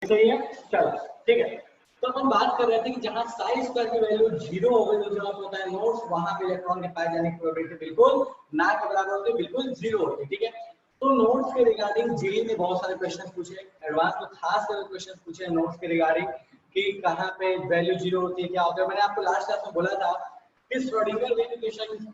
सही है, चलो ठीक है। तो हम बात कर रहे थे कि जहां साई स्क्वायर की वैल्यू 0 हो गई तो जो आपको होता है नोड्स, वहां पे इलेक्ट्रॉन के पाए जाने की प्रोबेबिलिटी बिल्कुल ना के बराबर होती है, बिल्कुल 0 होती है, ठीक है। तो नोड्स के रिगार्डिंग जेई में बहुत सारे क्वेश्चन पूछे, एडवांस में खास करके क्वेश्चन पूछे नोड्स के रिगार्डिंग कि कहां पे वैल्यू 0 होती है, क्या होता है। मैंने आपको लास्ट क्लास में बोला था कि श्रोडिंगर वेव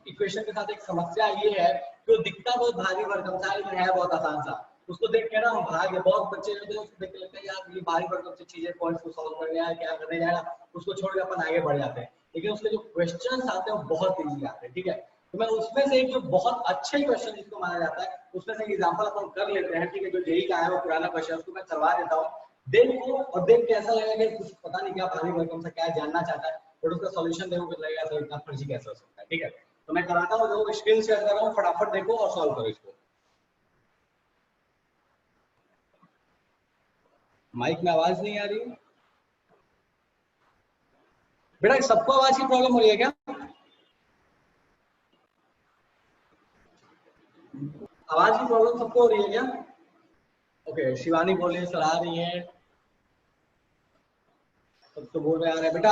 इक्वेशन के साथ एक समस्या ये है कि दिखता बहुत भारी भरकम सा लेकिन है बहुत आसान सा। उसको देख के ना हम भाग बहुत बच्चे होते हैं, उसको देख के लगता है यार ये भारी भरकम सी चीजें पॉइंट्स को सॉल्व करने आया क्या करने जाएगा, उसको छोड़ के अपन आगे बढ़ जाते हैं। लेकिन उसके जो क्वेश्चंस आते हैं वो बहुत इजी आते हैं, ठीक है। तो मैं उसमें से एक जो बहुत अच्छे क्वेश्चन जिसको माना जाता है उसमें से एग्जांपल अपन कर लेते हैं, ठीक है। जो जेई का है वो पुराना क्वेश्चन उसको मैं करवा देता हूँ, देखो और देख के ऐसा लगेगा कि कुछ पता नहीं क्या भारी भरकम सा क्या जानना चाहता है, और उसका सॉल्यूशन देखो तो लगेगा तो इतना फर्जी कैसे हो सकता है, ठीक है। तो मैं कराता हूँ, जो स्क्रीन शेयर कर रहा हूँ, फटाफट देखो और सॉल्व करो इसको। माइक में आवाज नहीं आ रही बेटा, सबको आवाज की प्रॉब्लम हो रही है क्या? आवाज की प्रॉब्लम सबको हो रही है क्या? ओके, शिवानी बोल रही है, सर आ रही है, सब तो बोल रहे आ रहे हैं। बेटा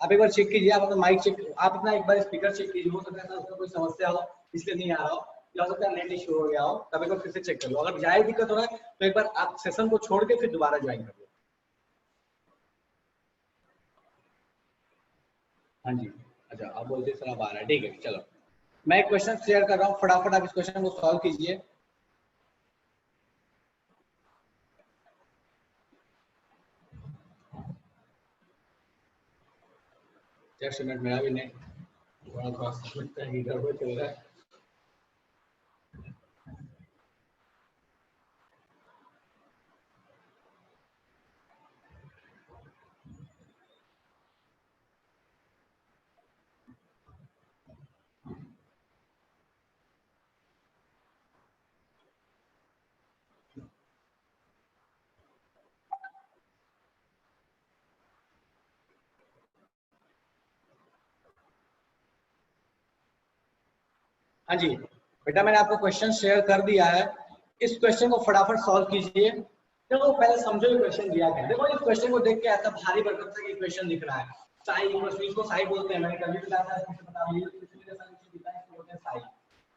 आप एक बार चेक कीजिए, आप अपना माइक चेक, आप अपना एक बार स्पीकर चेक कीजिए, हो सकता है उसमें कोई समस्या हो इसलिए नहीं आ रहा हो, या हो सकता है नेट इशू हो गया हो, तब एक बार फिर से चेक कर लो। अगर जाए दिक्कत हो रहा है तो एक बार आप सेशन को छोड़ के फिर दोबारा ज्वाइन कर लो। हाँ जी, अच्छा आप बोलते सर अब आ रहा है, ठीक है। चलो मैं एक क्वेश्चन शेयर कर रहा हूँ, फटाफट आप इस क्वेश्चन को सॉल्व कीजिए। जस्ट मिनट, मेरा भी नेट थोड़ा लगता है गड़बड़ चल रहा है। हाँ जी बेटा, मैंने आपको क्वेश्चन शेयर कर दिया है, इस क्वेश्चन को फटाफट सॉल्व कीजिए। देखो पहले समझो ये क्वेश्चन दिया गया है। देखो इस क्वेश्चन को देख के ऐसा भारी भरकम सा इक्वेशन दिख रहा है, साई इक्वेशन, इसको साई बोलते हैं, मैंने कभी भी कहा था इसको पता नहीं, इसमें जैसा नीचे दिखा है इसको बोलते हैं साई,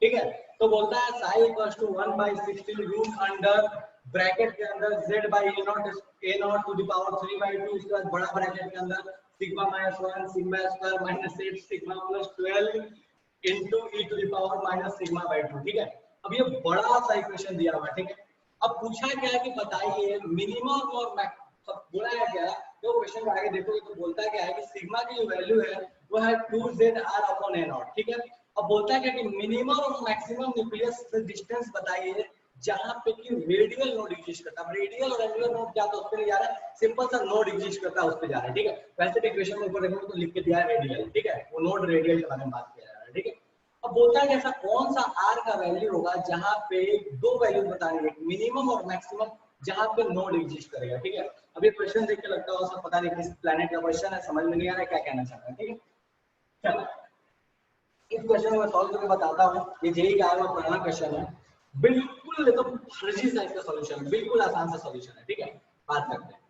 ठीक है। तो बोलता है psi equals to 1/16 root under bracket के अंदर z by a naught to the power 3/2, उसके बाद बड़ा ब्रैकेट के अंदर sigma -1 sigma square -8 sigma plus 12 into e to the power minus sigma by 2, ठीक है। अब ये बड़ा सा इक्वेशन दिया हुआ है, ठीक है। अब पूछा क्या है कि बताइए मिनिमम और सब बोला है क्या, तो क्वेश्चन आगे देखोगे तो बोलता क्या है कि सिग्मा की जो वैल्यू है वो है 2zr/a0, ठीक है। अब बोलता है क्या कि मिनिमम और मैक्सिमम न्यूक्लियस से डिस्टेंस बताइए जहां पे कि रेडियल नोड एग्जिस्ट करता है। रेडियल और एंगुलर नोड क्या तो उस पे नहीं जा रहा है, सिंपल सा नोड एग्जिस्ट करता है उस पे जा रहा है, ठीक है। वैसे भी इक्वेशन में ऊपर देखोगे तो लिख के दिया है रेडियल, ठीक है, वो नोड रेडियल के बारे में बात किया जा रहा है, ठीक है। अब बोलता है कि ऐसा कौन सा आर का वैल्यू होगा जहां पे दो वैल्यू बतानी है, मिनिमम और मैक्सिमम, जहां पे नोड एग्जिस्ट करेगा, ठीक है। अब ये क्वेश्चन देख के लगता है सब पता नहीं किस प्लेनेट का क्वेश्चन है, समझ में नहीं आ रहा है क्या कहना चाहता है, ठीक है। चलो इस क्वेश्चन को मैं सॉल्व करके बताता हूँ, ये जेई का आया पुराना क्वेश्चन है, बिल्कुल एकदम फर्जी सा इसका सॉल्यूशन, बिल्कुल आसान सा सॉल्यूशन है, ठीक है। बात करते हैं,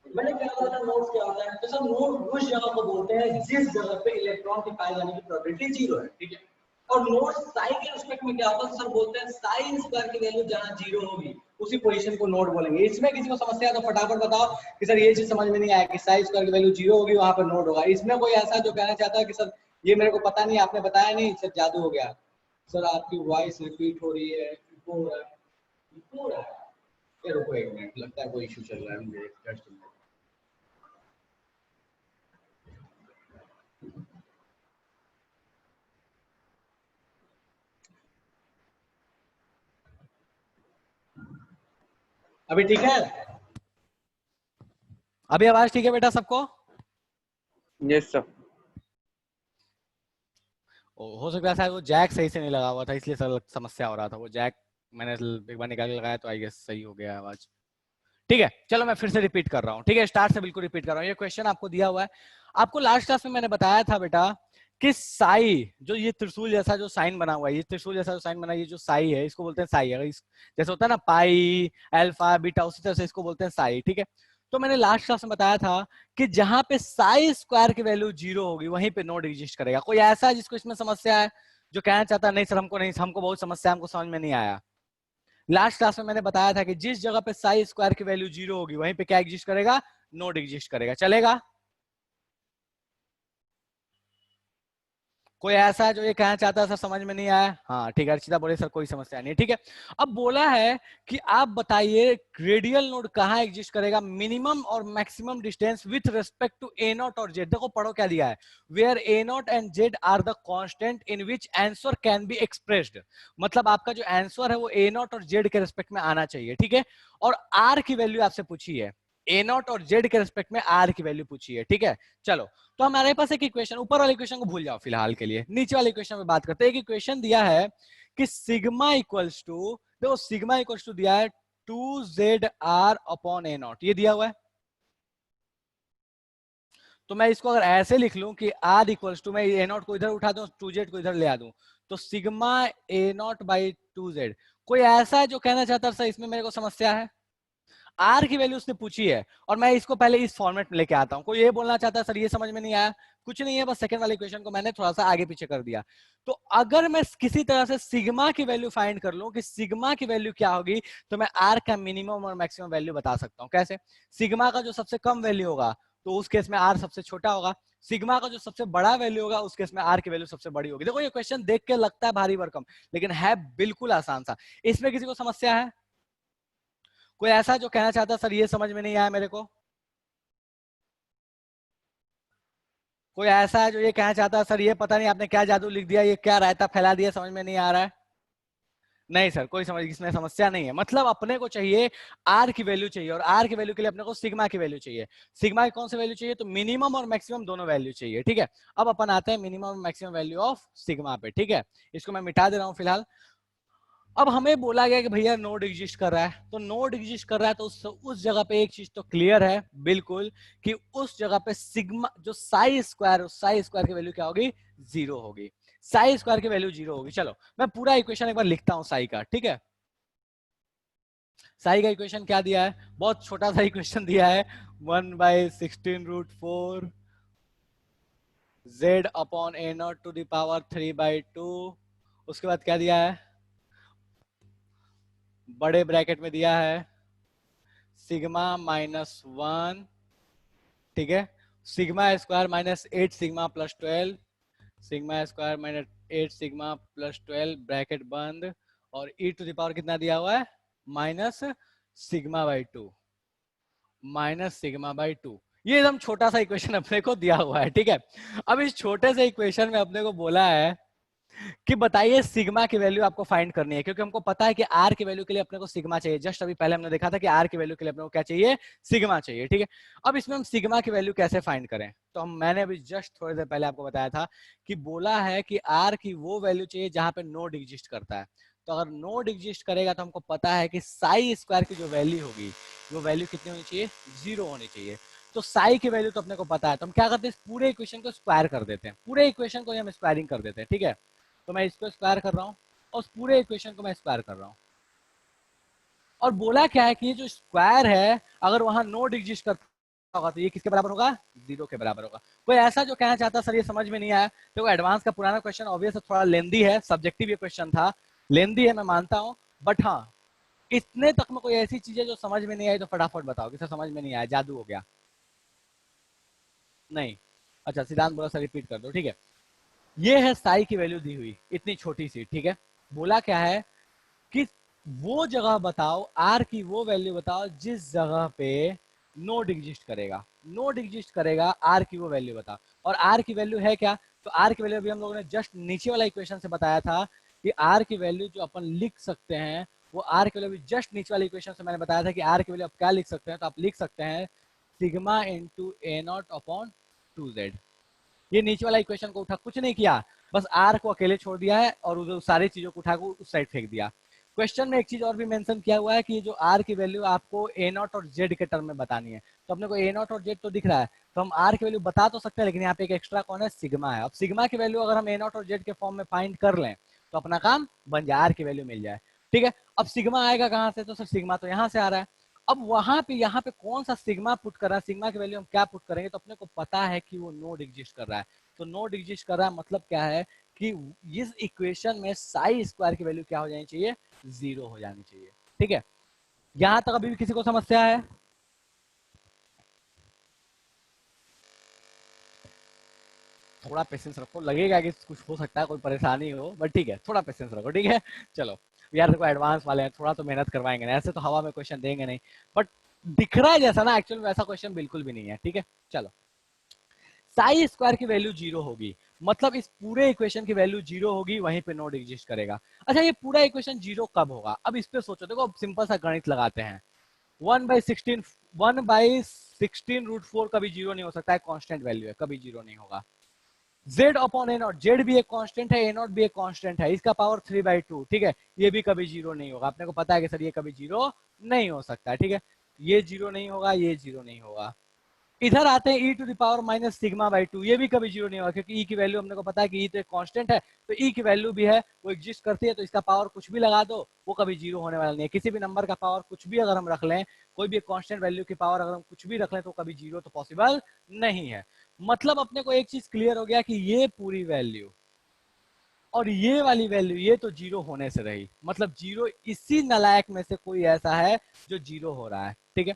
मैंने क्या बोला था नोड्स क्या होता है, तो सर नोड उस जगह को बोलते हैं जिस जगह पे इलेक्ट्रॉन के पाए जाने की प्रोबेबिलिटी 0 है, ठीक है। और नोड साई के रिस्पेक्ट में क्या होता है, सर बोलते हैं साइन स्क्वायर की वैल्यू जहां 0 होगी उसी पोजीशन को नोड बोलेंगे। इसमें किसी को समस्या है तो फटाफट बताओ कि सर ये चीज समझ में नहीं आया कि साइन स्क्वायर की वैल्यू 0 होगी वहां पर नोड होगा। इसमें कोई ऐसा जो कहना चाहता है कि सर ये मेरे को पता नहीं, आपने बताया नहीं, सर जादू हो गया, सर आपकी वॉइस रिपीट हो रही है, इको हो रहा है, इको हो रहा है। ये रुको एक मिनट, लगता है कोई इशू चल रहा है मुझे, जस्ट मिनट। अभी ठीक है? अभी आवाज ठीक है बेटा सबको? Yes sir. हो सकता है शायद वो जैक सही से नहीं लगा हुआ था इसलिए सर समस्या हो रहा था, वो जैक मैंने एक बार निकाल के लगाया तो आई गेस सही हो गया आवाज, ठीक है। चलो मैं फिर से रिपीट कर रहा हूँ, ठीक है, स्टार्ट से बिल्कुल रिपीट कर रहा हूँ। ये क्वेश्चन आपको दिया हुआ है, आपको लास्ट क्लास में मैंने बताया था बेटा कि साई, जो ये त्रिशूल जैसा जो साइन बना हुआ है, ये त्रिशूल जैसा जो साइन बना है, ये जो साई है इसको बोलते हैं साई। अगर जैसे होता है ना पाई अल्फा बीटा, उसी तरह से इसको बोलते हैं साई, ठीक है। तो मैंने लास्ट क्लास में बताया था कि जहां पे साई स्क्वायर की वैल्यू 0 होगी वहीं पे नोड एग्जिस्ट करेगा। कोई ऐसा है जिसको इसमें समस्या है, जो कहना चाहता है नहीं सर हमको नहीं, हमको बहुत समस्या, हमको समझ में नहीं आया। लास्ट क्लास में मैंने बताया था कि जिस जगह पे साई स्क्वायर की वैल्यू 0 होगी वहीं पे क्या एग्जिस्ट करेगा, नोड एग्जिस्ट करेगा। चलेगा? कोई ऐसा है जो ये कहना चाहता है सर समझ में नहीं आया? हाँ ठीक है, अर्चिता बोले सर कोई समस्या नहीं। ठीक है, अब बोला है कि आप बताइए रेडियल नोड कहाँ एग्जिस्ट करेगा, मिनिमम और maximum distance with respect to a naught और जेड। देखो पढ़ो क्या दिया है, where a naught and z are the constant in which answer can be expressed. मतलब आपका जो आंसर है वो ए नॉट और जेड के रिस्पेक्ट में आना चाहिए। ठीक है, और आर की वैल्यू आपसे पूछी है, ए नॉट और जेड के रिस्पेक्ट में आर की वैल्यू पूछी है। ठीक है, चलो तो हमारे पास एक इक्वेशन, ऊपर वाले इक्वेशन को भूल जाओ फिलहाल के लिए, नीचे वाले इक्वेशन में बात करते हैं। एक इक्वेशन दिया है कि सिग्मा इक्वल्स टू, देखो सिग्मा इक्वल्स टू दिया है 2zr अपॉन ए नॉट, ये दिया हुआ है। तो मैं इसको अगर ऐसे लिख लूं कि r इक्वल्स टू, मैं ए नॉट को इधर उठा दूं 2z को इधर ले आ दूं, तो sigma a naught by 2z। कोई ऐसा है जो कहना चाहता है सर इसमें मेरे को समस्या है? आर की वैल्यू उसने पूछी है और मैं इसको पहले इस फॉर्मेट में लेके आता हूं। कोई ये बोलना चाहता है सर ये समझ में नहीं आया? कुछ नहीं है, बस सेकंड वाले इक्वेशन को मैंने थोड़ा सा आगे पीछे कर दिया। तो अगर मैं किसी तरह से सिग्मा की वैल्यू फाइंड कर लूं कि सिग्मा की वैल्यू क्या होगी, तो मैं आर का मिनिमम और मैक्सिमम वैल्यू बता सकता हूं। कैसे? सिग्मा का जो सबसे कम वैल्यू होगा तो उस केस में आर सबसे छोटा होगा, सिग्मा का जो सबसे बड़ा वैल्यू होगा उस केस में आर की वैल्यू सबसे बड़ी होगी। देखो ये क्वेश्चन देख के लगता है भारी भरकम, लेकिन है बिल्कुल आसान सा। इसमें किसी को समस्या है? कोई ऐसा जो कहना चाहता सर ये समझ में नहीं आया मेरे को? कोई ऐसा है जो ये कहना चाहता है सर ये पता नहीं आपने क्या जादू लिख दिया, ये क्या रायता फैला दिया, समझ में नहीं आ रहा है? नहीं सर कोई समझ, इसमें समस्या नहीं है। मतलब अपने को चाहिए आर की वैल्यू चाहिए, और आर की वैल्यू के लिए अपने को सिग्मा की वैल्यू चाहिए। सिग्मा की कौन सी वैल्यू चाहिए? तो मिनिमम और मैक्सिमम दोनों वैल्यू चाहिए। ठीक है, अब अपन आते हैं मिनिमम और मैक्सिमम वैल्यू ऑफ सिग्मा पे। ठीक है, इसको मैं मिटा दे रहा हूं फिलहाल। अब हमें बोला गया कि भैया नोड एग्जिस्ट कर रहा है, तो नोड एग्जिस्ट कर रहा है तो उस जगह पे एक चीज तो क्लियर है बिल्कुल, कि उस जगह पे सिग्मा जो साई स्क्वायर, उस साई स्क्वायर की वैल्यू क्या होगी? 0 होगी। साई स्क्वायर की वैल्यू 0 होगी। चलो मैं पूरा इक्वेशन एक बार लिखता हूं साई का। ठीक है, साई का इक्वेशन क्या दिया है? बहुत छोटा सा इक्वेशन दिया है, 1/16√4 z upon a naught to the power 3/2। उसके बाद क्या दिया है? बड़े ब्रैकेट में दिया है सिग्मा -1। ठीक है, sigma square -8 sigma plus 12, sigma square -8 sigma plus 12 bracket बंद, और e टू द पावर कितना दिया हुआ है? Minus sigma by 2, minus sigma by 2। ये एकदम छोटा सा इक्वेशन अपने को दिया हुआ है। ठीक है, अब इस छोटे से इक्वेशन में अपने को बोला है कि बताइए सिग्मा की वैल्यू आपको फाइंड करनी है, क्योंकि हमको पता है कि आर की वैल्यू के लिए अपने को सिग्मा चाहिए। जस्ट अभी पहले हमने देखा था कि आर की वैल्यू के लिए अपने को क्या चाहिए? सिग्मा चाहिए। ठीक है, अब इसमें हम सिग्मा की वैल्यू कैसे फाइंड करें? तो मैंने अभी जस्ट थोड़ी देर पहले आपको बताया था कि बोला है कि आर की वो वैल्यू चाहिए जहां पे नोड एग्जिस्ट करता है। तो अगर नोड एग्जिस्ट करेगा तो हमको पता है कि साई स्क्वायर की जो वैल्यू होगी वो वैल्यू कितनी होनी चाहिए? 0 होनी चाहिए। तो साई की वैल्यू तो अपने को पता है, तो हम क्या करते हैं? इस पूरे इक्वेशन को स्क्वायर कर देते हैं, पूरे इक्वेशन को हम स्क्वायरिंग कर देते हैं। ठीक है, तो मैं इसको स्क्वायर कर रहा हूँ और उस पूरे इक्वेशन को मैं स्क्वायर कर रहा हूँ। और बोला क्या है कि ये जो स्क्वायर है अगर वहां नोड एग्जिस्ट करता होगा तो ये किसके बराबर होगा? 0 के बराबर होगा। कोई ऐसा जो कहना चाहता सर ये समझ में नहीं आया? तो एडवांस का पुराना क्वेश्चन ऑब्वियस थोड़ा लेंदी है, सब्जेक्टिव ये क्वेश्चन था, लेंदी है मैं मानता हूँ, बट हाँ इतने तक में कोई ऐसी चीजें जो समझ में नहीं आई तो फटाफट बताओ कि सर समझ में नहीं आया, जादू हो गया? नहीं? अच्छा सिद्धांत बोला सर रिपीट कर दो। ठीक है, ये है साई की वैल्यू दी हुई इतनी छोटी सी। ठीक है, बोला क्या है कि वो जगह बताओ, आर की वो वैल्यू बताओ जिस जगह पे नोड एग्जिस्ट करेगा, नोड एग्जिस्ट करेगा आर की वो वैल्यू बताओ। और आर की वैल्यू है क्या? तो आर की वैल्यू अभी हम लोगों ने जस्ट नीचे वाला इक्वेशन से बताया था कि आर की वैल्यू जो अपन लिख सकते हैं वो आर की वैल्यू जस्ट नीचे वाले इक्वेशन से मैंने बताया था कि आर की वैल्यू आप क्या लिख सकते हैं? तो आप लिख सकते हैं sigma into A not upon 2z। ये नीचे वाला इक्वेशन को उठा, कुछ नहीं किया, बस आर को अकेले छोड़ दिया है और उधर सारी चीजों को उठा को उस साइड फेंक दिया। क्वेश्चन में एक चीज और भी मेंशन किया हुआ है कि जो आर की वैल्यू आपको ए नॉट और जेड के टर्म में बतानी है। तो अपने को ए नॉट और जेड तो दिख रहा है, तो हम आर की वैल्यू बता तो सकते हैं, लेकिन यहाँ पे एक एक्स्ट्रा कौन है? सिग्मा है। अब सिग्मा की वैल्यू अगर हम ए नॉट और जेड के फॉर्म में फाइंड कर लें तो अपना काम बन जाए, आर की वैल्यू मिल जाए। ठीक है, अब सिग्मा आएगा कहाँ से? तो सर सिग्मा तो यहाँ से आ रहा है। अब वहां पे यहाँ पे कौन सा सिग्मा पुट कर रहा है, सिग्मा की वैल्यू हम क्या पुट करेंगे, तो अपने को पता है कि वो नोड एग्जिस्ट कर रहा है। तो नोड एग्जिस्ट कर रहा है मतलब क्या है कि इस इक्वेशन में साई स्क्वायर की वैल्यू क्या हो जानी चाहिए, 0 हो जानी चाहिए। ठीक है, यहां तक अभी भी किसी को समस्या है? थोड़ा पेशेंस रखो, लगेगा कि कुछ हो सकता है, कोई परेशानी हो, बट ठीक है, थोड़ा पेशेंस रखो। ठीक है, चलो यार देखो एडवांस वाले हैं, थोड़ा तो मेहनत करवाएंगे ना, ऐसे तो हवा में क्वेश्चन देंगे नहीं, बट दिख रहा है जैसा ना, एक्चुअल में वैसा क्वेश्चन बिल्कुल भी नहीं है। ठीक है, चलो साई स्क्वायर की वैल्यू 0 होगी, मतलब इस पूरे इक्वेशन की वैल्यू 0 होगी, वहीं पे नोड एग्जिस्ट करेगा। अच्छा, ये पूरा इक्वेशन 0 कब होगा, अब इस पे सोचो। देखो अब सिंपल सा गणित लगाते हैं। 1/16 1/16 √4 कभी 0 नहीं हो सकता है, कांस्टेंट वैल्यू है, कभी 0 नहीं होगा। z upon a not, Z भी एक कांस्टेंट है, ए नॉट भी एक कांस्टेंट है, इसका पावर 3/2। ठीक है, ये भी कभी 0 नहीं होगा। अपने को पता है कि सर ये कभी 0 नहीं हो सकता है। ठीक है, ये 0 नहीं होगा, ये 0 नहीं होगा। इधर आते हैं e to the power minus sigma by 2, ये भी कभी 0 नहीं होगा, क्योंकि e की वैल्यू हमने को पता है कि e तो एक कांस्टेंट है, तो e की वैल्यू भी है, वो एग्जिस्ट करती है, तो इसका पावर कुछ भी लगा दो, वो कभी 0 होने वाला नहीं है। किसी भी नंबर का पावर कुछ भी अगर हम रख लें, कोई भी कांस्टेंट वैल्यू की पावर अगर हम कुछ भी रख लें, तो कभी 0 तो पॉसिबल नहीं है। मतलब अपने को एक चीज क्लियर हो गया कि ये पूरी वैल्यू और ये वाली वैल्यू, ये तो 0 होने से रही, मतलब 0 इसी नलायक में से कोई ऐसा है जो 0 हो रहा है। ठीक है,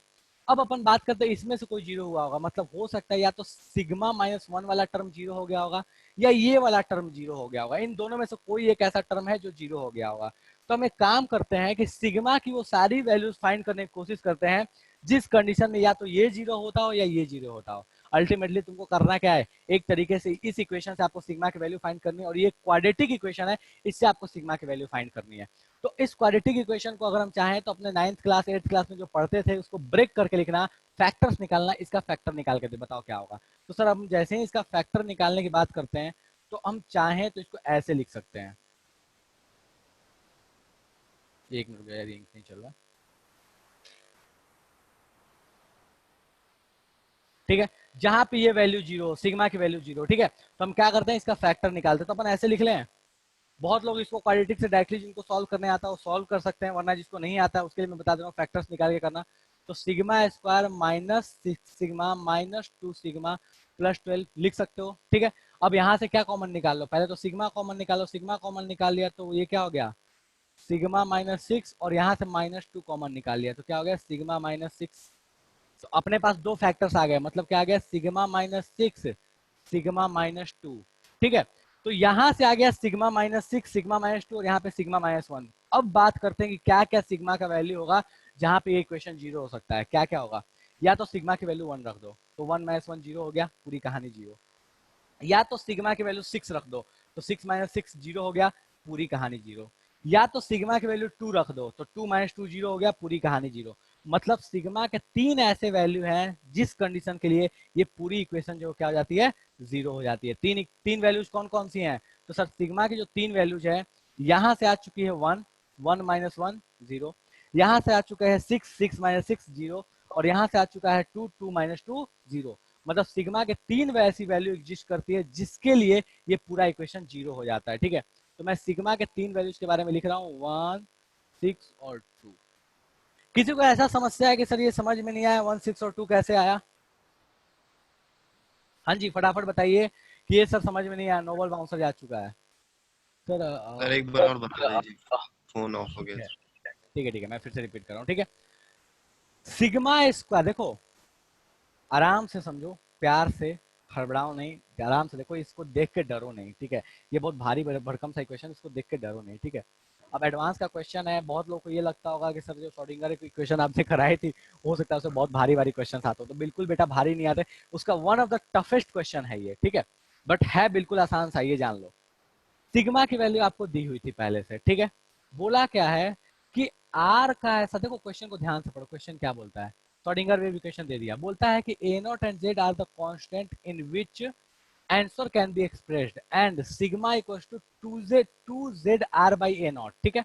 अब अपन बात करते हैं इसमें से कोई 0 हुआ होगा, मतलब हो सकता है या तो सिग्मा -1 वाला टर्म 0 हो गया होगा, या ये वाला टर्म 0 हो गया होगा। इन दोनों में से कोई एक ऐसा टर्म है जो 0 हो गया होगा। तो हम एक काम करते हैं कि सिग्मा की वो सारी वैल्यूज फाइंड करने की कोशिश करते हैं जिस कंडीशन में या तो ये 0 होता हो या ये 0 होता हो। अल्टीमेटली तुमको करना क्या है, एक तरीके से इस इक्वेशन से आपको सिग्मा की वैल्यू फाइंड करनी है, और ये क्वाड्रेटिक इक्वेशन है, इससे आपको सिग्मा की वैल्यू फाइंड करनी है। तो इस क्वाड्रेटिक इक्वेशन को अगर हम चाहें तो अपने 9th क्लास 8th क्लास में जो पढ़ते थे उसको ब्रेक करके लिखना, फैक्टर्स निकालना, इसका फैक्टर निकाल के दे, बताओ क्या होगा। तो सर हम जैसे ही इसका फैक्टर निकालने की बात करते हैं, तो हम चाहें तो इसको ऐसे लिख सकते हैं। एक मिनट यार, इंक नहीं चल रहा। ठीक है, जहां पे ये वैल्यू 0, सिग्मा की वैल्यू 0, ठीक है, तो हम क्या करते हैं, इसका फैक्टर निकालते हैं। तो अपन ऐसे लिख लें, बहुत लोग इसको क्वाड्रेटिक से डायरेक्टली जिनको सॉल्व करने आता है वो सॉल्व कर सकते हैं, वरना जिसको नहीं आता है उसके लिए मैं बता दे रहा हूँ फैक्टर्स निकाल के करना। तो सिग्मा स्क्वायर -6 सिग्मा -2 सिग्मा +12 लिख सकते हो। ठीक है, अब यहाँ से क्या कॉमन निकाल लो, पहले तो सिग्मा कॉमन निकालो, सिग्मा कॉमन निकाल लिया तो ये क्या हो गया, सिग्मा -6, और यहाँ से -2 कॉमन निकाल लिया तो क्या हो गया, सिग्मा -6। तो अपने पास दो फैक्टर्स आ गए, मतलब क्या आ गया, सिग्मा -6 सिग्मा -2। ठीक है, तो यहां से आ गया सिग्मा -6 सिग्मा -2, और यहाँ पे सिग्मा -1। अब बात करते हैं कि क्या क्या सिग्मा का वैल्यू होगा जहां पे ये इक्वेशन 0 हो सकता है। क्या क्या होगा, या तो सिग्मा की वैल्यू 1 रख दो, तो 1 - 1 0 हो गया, पूरी कहानी 0। या तो सिग्मा की वैल्यू 6 रख दो, तो 6 - 6 0 हो गया, पूरी कहानी 0। या तो सिग्मा की वैल्यू 2 रख दो, तो 2 - 2 0 हो गया, पूरी कहानी 0। मतलब सिग्मा के 3 ऐसे वैल्यू हैं जिस कंडीशन के लिए ये पूरी इक्वेशन जो क्या हो जाती है, 0 हो जाती है। तीन वैल्यूज कौन कौन सी हैं, तो सर सिग्मा की जो 3 वैल्यूज है, यहां से आ चुकी है 1 1 - 1 0, यहां से आ चुका है 6 6 - 6 0, और यहां से आ चुका है 2 2 - 2 0। मतलब सिग्मा के 3 ऐसी वैल्यू एग्जिस्ट करती है जिसके लिए ये पूरा इक्वेशन 0 हो जाता है। ठीक है, तो मैं सिग्मा के 3 वैल्यूज के बारे में लिख रहा हूँ, 1 6 और 2। किसी को ऐसा समस्या है कि सर ये समझ में नहीं आया 1 6 और 2 कैसे आया? हाँ जी, फटाफट बताइए कि ये सर समझ में नहीं आया, नोबल बाउंसर जा चुका है सर। सर एक बार और बता दीजिए, फोन ऑफ हो ठीक गया है, था। ठीक है, मैं फिर से रिपीट कर रहा हूँ। ठीक है, सिग्मा स्क्वायर, देखो आराम से समझो, प्यार से, हड़बड़ाओ नहीं, आराम से देखो, इसको देख के डरो नहीं। ठीक है, ये बहुत भारी भरकम सा इक्वेशन, इसको देख के डरो नहीं। ठीक है, अब एडवांस का क्वेश्चन है, बहुत लोगों को ये लगता होगा कि सर जो श्रोडिंगर की इक्वेशन आपने कराई थी, हो सकता है उसमें बहुत भारी भारी क्वेश्चन आते हो, तो बिल्कुल बेटा भारी नहीं आते, उसका one of the toughest question है ये। ठीक है, बट है बिल्कुल आसान सा, ये जान लो। सिग्मा की वैल्यू आपको दी हुई थी पहले से। ठीक है, बोला क्या है कि आर का ऐसा, देखो क्वेश्चन को ध्यान से पढ़ो, क्वेश्चन क्या बोलता है, श्रोडिंगर वेव इक्वेशन दे दिया, बोलता है कि a naught and z are the constant in which answer can be expressed and sigma equals to 2z r by a naught. ठीक है,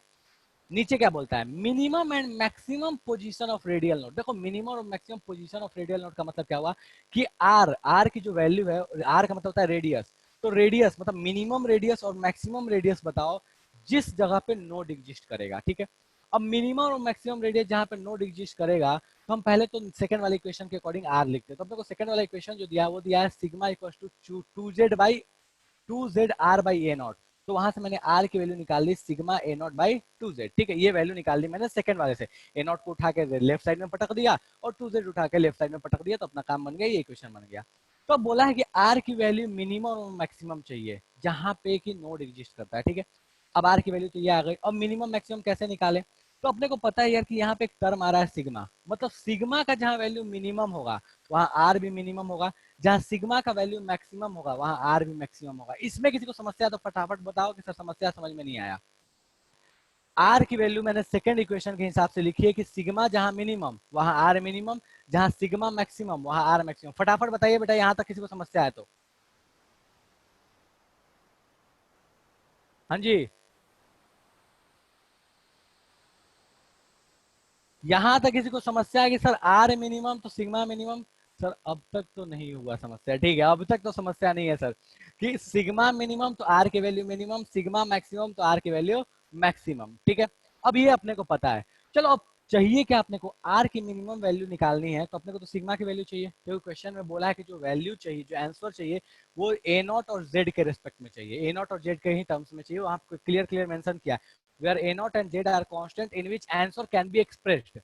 नीचे क्या बोलता है, minimum and maximum position of radial node. देखो मिनिमम और maximum position of radial node का मतलब क्या हुआ कि आर की जो वैल्यू है, आर का मतलब होता है रेडियस, तो रेडियस मतलब मिनिमम रेडियस और मैक्सिमम रेडियस बताओ जिस जगह पे नोड एग्जिस्ट करेगा। ठीक है, अब मिनिमम और मैक्सिमम रेडियस जहां पे नोड एग्जिस्ट करेगा तो हम पहले तो सेकंड वाले इक्वेशन के अकॉर्डिंग आर लिखते हैं। तो अपने को सेकंड वाला इक्वेशन जो दिया है वो दिया है sigma equal to 2z r by a naught. तो वहां से मैंने r की वैल्यू निकाल ली sigma a naught by 2z। ठीक है, ये वैल्यू निकाल ली मैंने सेकंड वाले से। ए नॉट को उठा के लेफ्ट साइड में पटक दिया और 2z उठा के लेफ्ट साइड में पटक दिया, तो अपना काम बन गया, ये इक्वेशन बन गया। तो अब बोला है कि r की वैल्यू मिनिमम और मैक्सिमम चाहिए जहां पे कि नोड एग्जिस्ट करता है। ठीक है, अब r की वैल्यू तो ये आ गई। अब मिनिमम मैक्सिमम कैसे निकाले? तो अपने को पता है यार कि यहाँ पे एक टर्म आ रहा है सिग्मा, मतलब सिग्मा का जहां वैल्यू मिनिमम होगा वहां आर भी मिनिमम होगा, जहां सिग्मा का वैल्यू मैक्सिमम होगा वहां आर भी मैक्सिमम होगा। इसमें किसी को समस्या तो फटाफट बताओ कि सर समस्या समझ में नहीं आया। आर की वैल्यू मैंने सेकंड इक्वेशन के हिसाब से लिखी है कि सिग्मा जहां मिनिमम वहां आर मिनिमम, जहां सिग्मा मैक्सिमम वहां आर मैक्सिमम। फटाफट बताइए बेटा, यहां तक किसी को समस्या है तो। हाँ जी, यहां तक किसी को समस्या है कि सर आर मिनिमम तो सिग्मा मिनिमम? सर अब तक तो नहीं हुआ समस्या। ठीक है, अब तक तो समस्या नहीं है सर कि सिग्मा मिनिमम तो आर की वैल्यू मिनिमम, सिग्मा मैक्सिमम तो आर की वैल्यू मैक्सिमम। ठीक है, अब ये अपने को पता है। चलो अब चाहिए क्या अपने को? आर की मिनिमम वैल्यू निकालनी है तो अपने को तो सिग्मा की वैल्यू चाहिए, क्योंकि क्वेश्चन में बोला है कि जो वैल्यू चाहिए, जो आंसर चाहिए वो ए नॉट और जेड के रेस्पेक्ट में चाहिए, ए नॉट और जेड के ही टर्म्स में चाहिए। वहां क्लियर क्लियर मेंशन किया है where a naught and z are constant in which answer can be expressed।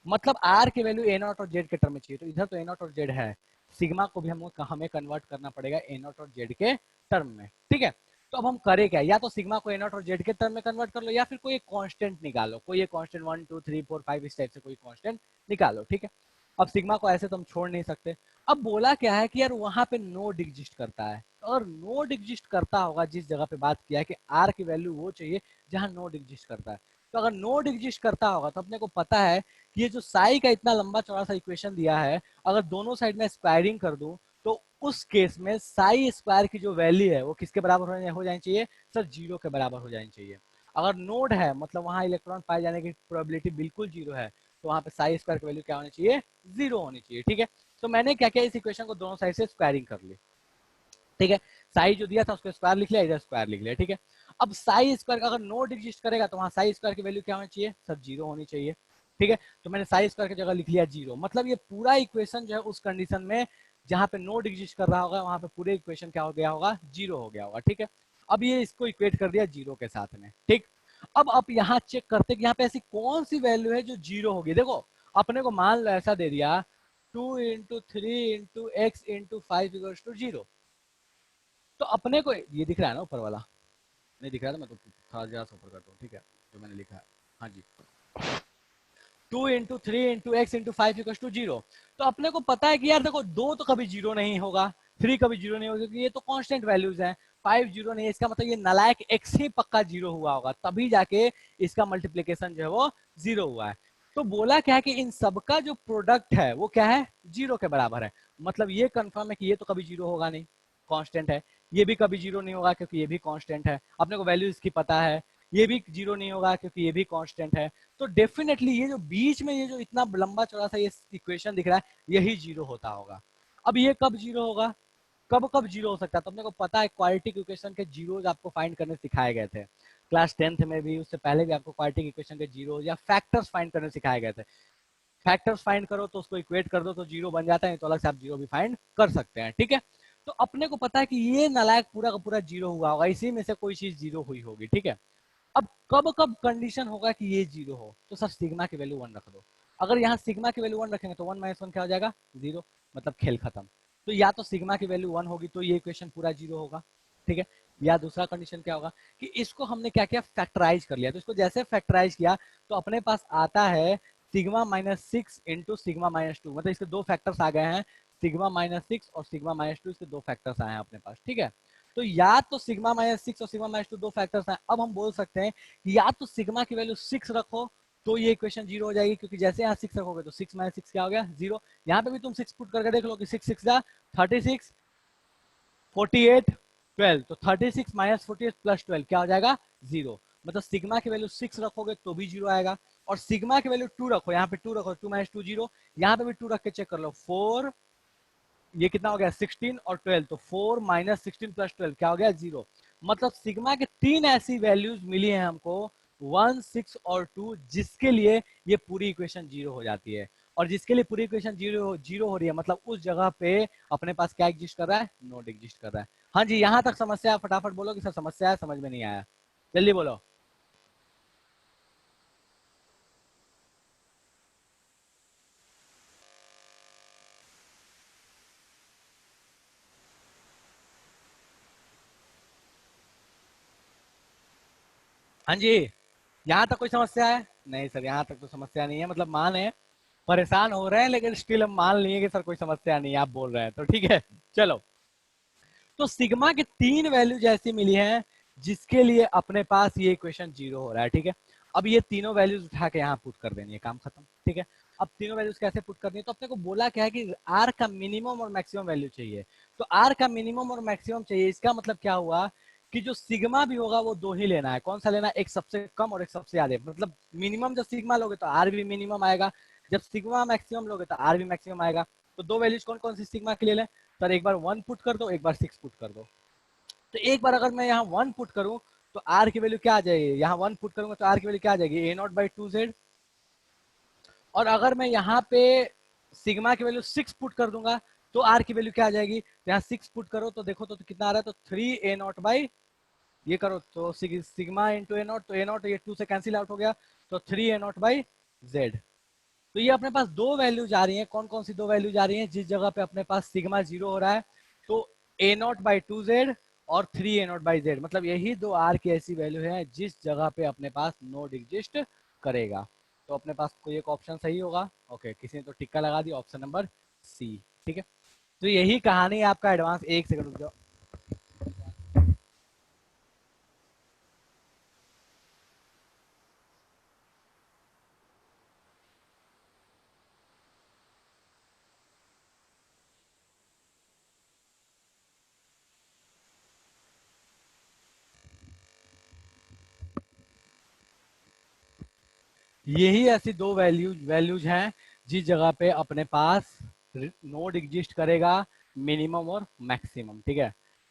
मतलब r की वैल्यू a नॉट और z के टर्म में चाहिए, तो इधर तो a नॉट और z है, सिग्मा को भी हमें कन्वर्ट करना पड़ेगा a नॉट और z के टर्म में। ठीक है, तो अब हम करें क्या? या तो सिग्मा को a नॉट और z के टर्म में कन्वर्ट कर लो या फिर कोई एक कांस्टेंट निकालो, कोई एक कांस्टेंट 1 2 3 4 5 इस टाइप से कोई कांस्टेंट निकालो। ठीक है, अब सिग्मा को ऐसे तो हम छोड़ नहीं सकते। अब बोला क्या है कि यार वहां पे नोड एग्जिस्ट करता है, और नोड एग्जिस्ट करता होगा जिस जगह पे बात किया है कि आर की वैल्यू वो चाहिए जहां नोड एग्जिस्ट करता है। तो अगर नोड एग्जिस्ट करता होगा तो अपने को पता है कि ये जो साई का इतना लंबा चौड़ा सा इक्वेशन दिया है, अगर दोनों साइड में स्क्वायरिंग कर दूं तो उस केस में साई स्क्वायर की जो वैल्यू है वो किसके बराबर हो जानी चाहिए? सर जीरो के बराबर हो जानी चाहिए। अगर नोड है मतलब वहां इलेक्ट्रॉन पाए जाने की प्रोबेबिलिटी बिल्कुल जीरो है, तो वहां पे साई स्क्वायर की वैल्यू क्या होनी चाहिए? जीरो होनी चाहिए। ठीक है, तो मैंने क्या किया, इस इक्वेशन को दोनों साइड से स्क्वायरिंग कर ली। ठीक है, साई जो दिया था उसको स्क्वायर लिख लिया, इधर स्क्वायर लिख लिया। ठीक है, अब साई स्क्वायर अगर नोड एग्जिस्ट करेगा तो वहां साई स्क्वायर की वैल्यू क्या होनी चाहिए? सर जीरो होनी चाहिए। ठीक है, तो मैंने साई स्क्वायर की जगह लिख लिया जीरो। मतलब ये पूरा इक्वेशन जो है उस कंडीशन में जहां पे नोड एग्जिस्ट कर रहा होगा वहां पे पूरे इक्वेशन क्या हो गया होगा? जीरो हो गया होगा। ठीक है, अब ये इसको इक्वेट कर दिया जीरो के साथ में। ठीक, अब आप यहाँ चेक करते कि यहाँ पे ऐसी कौन सी वैल्यू है जो जीरो होगी। देखो अपने को मान लो ऐसा दे दिया 2 × 3 × x × 5 = 0, तो अपने को ये दिख रहा है ना ऊपर वाला? नहीं दिख रहा था, मैं तो थोड़ा जरा सा ऊपर करता हूँ। ठीक है, जो मैंने लिखा है, हाँ जी, 2 × 3 × x × 5 = 0। तो अपने को पता है कि यार देखो 2 तो कभी जीरो नहीं होगा, 3 कभी जीरो नहीं होगा, क्योंकि ये तो कांस्टेंट वैल्यूज हैं। 5 जीरो नहीं है, इसका मतलब ये नालायक x ही पक्का जीरो हुआ होगा, तभी जाके इसका मल्टीप्लीकेशन जो है वो जीरो हुआ है। तो बोला क्या है कि इन सबका जो प्रोडक्ट है वो क्या है? जीरो के बराबर है। मतलब ये कंफर्म है कि ये तो कभी जीरो होगा नहीं, कांस्टेंट है। ये भी कभी जीरो नहीं होगा क्योंकि ये भी कांस्टेंट है, अपने को वैल्यू इसकी पता है। ये भी जीरो नहीं होगा क्योंकि ये भी कांस्टेंट है। तो डेफिनेटली ये जो बीच में ये जो इतना लंबा चौड़ा सा ये इक्वेशन दिख रहा है यही जीरो होता होगा। अब ये कब जीरो होगा, कब कब जीरो हो सकता है? तो अपने को पता है क्वाड्रेटिक इक्वेशन के जीरोज आपको फाइंड करने सिखाए गए थे क्लास 10th में भी, उससे पहले भी आपको क्वाड्रेटिक इक्वेशन के जीरो या फैक्टर्स फाइंड करने सिखाए गए थे। फैक्टर्स फाइंड करो तो उसको इक्वेट कर दो तो जीरो बन जाता है, तो अलग से आप जीरो भी फाइंड कर सकते हैं। ठीक है, तो अपने को पता है कि ये नालायक पूरा का पूरा जीरो हुआ होगा, इसी में से कोई चीज जीरो हुई होगी। ठीक है, अब कब कब कंडीशन होगा कि ये जीरो हो? तो सर सिग्मा की वैल्यू 1 रख दो। अगर यहाँ सिग्मा की वैल्यू 1 रखेंगे तो 1 - 1 क्या हो जाएगा? जीरो, मतलब खेल खत्म। तो या तो सिग्मा की वैल्यू 1 होगी तो ये इक्वेशन पूरा जीरो होगा। ठीक है, या दूसरा कंडीशन क्या होगा कि इसको हमने क्या किया? फैक्टराइज कर लिया। तो इसको जैसे फैक्टराइज किया तो अपने पास आता है सिग्मा -6 × सिग्मा -2, मतलब इसके दो फैक्टर्स आ गए हैं, सिग्मा -6 और सिग्मा -2, इसके दो फैक्टर्स आए हैं अपने पास। ठीक है, तो या तो सिग्मा -6 और सिग्मा -2 दो फैक्टर्स हैं। अब हम बोल सकते हैं कि या तो सिग्मा की वैल्यू 6 रखो तो ये इक्वेशन जीरो हो जाएगी, क्योंकि जैसे यहाँ 6 रखोगे तो 6 - 6 क्या हो गया? जीरो। यहाँ पे भी तुम 6 पुट करके देख लो कि 6 6 जा 36, 48, 12, तो 36 - 48 + 12 क्या हो जाएगा? जीरो। मतलब सिग्मा की वैल्यू 6 रखोगे तो भी जीरो आएगा, और सिग्मा की वैल्यू 2 रखो, यहाँ पे 2 रखो, 2 - 2 जीरो, यहाँ पे भी 2 रख के चेक कर लो, 4, ये कितना हो गया? 16 और 12, तो 4 - 16 + 12 क्या हो गया? जीरो। मतलब सिग्मा के तीन ऐसी वैल्यूज मिली हैं हमको 1, 6 और 2, जिसके लिए ये पूरी इक्वेशन जीरो हो जाती है। और जिसके लिए पूरी इक्वेशन जीरो हो रही है, मतलब उस जगह पे अपने पास क्या एग्जिस्ट कर रहा है, नोड एग्जिस्ट कर रहा है। हाँ जी, यहां तक समस्या, फटाफट बोलो कि सर समस्या है, समझ में नहीं आया, जल्दी बोलो। हाँ जी, यहाँ तक कोई समस्या है? नहीं सर, यहाँ तक तो समस्या नहीं है, मतलब मान है, परेशान हो रहे हैं, लेकिन स्टिल हम मान लिए कि सर कोई समस्या नहीं है, आप बोल रहे हैं तो ठीक है। चलो, तो सिग्मा की 3 वैल्यू जैसी मिली है जिसके लिए अपने पास ये इक्वेशन जीरो हो रहा है, ठीक है। अब ये तीनों वैल्यूज उठा के यहाँ पुट कर देनी है, काम खत्म, ठीक है। अब तीनों वैल्यूज कैसे पुट करनी है, तो अपने को बोला क्या है कि आर का मिनिमम और मैक्सिमम वैल्यू चाहिए। तो आर का मिनिमम और मैक्सिमम चाहिए, इसका मतलब क्या हुआ कि जो सिग्मा भी होगा वो दो ही लेना है। कौन सा लेना है? एक सबसे कम और एक सबसे ज्यादा। मतलब मिनिमम जब सिग्मा लोगे तो आर भी मिनिमम आएगा, जब सिग्मा मैक्सिमम लोगे तो आर भी मैक्सिमम आएगा। तो दो वैल्यूज कौन कौन सी सिग्मा के लिए लें? सर एक बार 1 पुट कर दो, एक बार 6 पुट कर दो। तो एक बार अगर मैं यहाँ 1 पुट करूं तो आर की वैल्यू क्या आ जाएगी? यहाँ 1 पुट करूंगा तो आर की वैल्यू क्या आ जाएगी? ए नॉट बाई 2z। और अगर मैं यहाँ पे सिग्मा की वैल्यू 6 पुट कर दूंगा तो आर की वैल्यू क्या आ जाएगी? तो यहाँ 6 पुट करो तो देखो तो कितना आ रहा है, तो 3a0 बाई, ये करो तो सिग्मा इंटू ए नॉट, तो ए नॉट ये 2 से कैंसिल आउट हो गया, तो 3a0 बाई जेड। तो ये अपने पास दो वैल्यू जा रही है। कौन कौन सी दो वैल्यू जा रही है? जिस जगह पे अपने पास सिग्मा जीरो हो रहा है, तो ए नॉट बाई 2z और 3a0 बाई जेड, मतलब यही दो आर की ऐसी वैल्यू है जिस जगह पे अपने पास नोड एग्जिस्ट करेगा। तो अपने पास कोई एक ऑप्शन सही होगा। ओके, किसी ने तो टिक्का लगा दिया, ऑप्शन नंबर सी, ठीक है। तो यही कहानी है आपका एडवांस। एक सेकंड रुक जाओ। यही ऐसी दो वैल्यूज हैं जिस जगह पे अपने पास नोड एग्जिस्ट करेगा, मिनिमम और मैक्सिमम, ठीक है।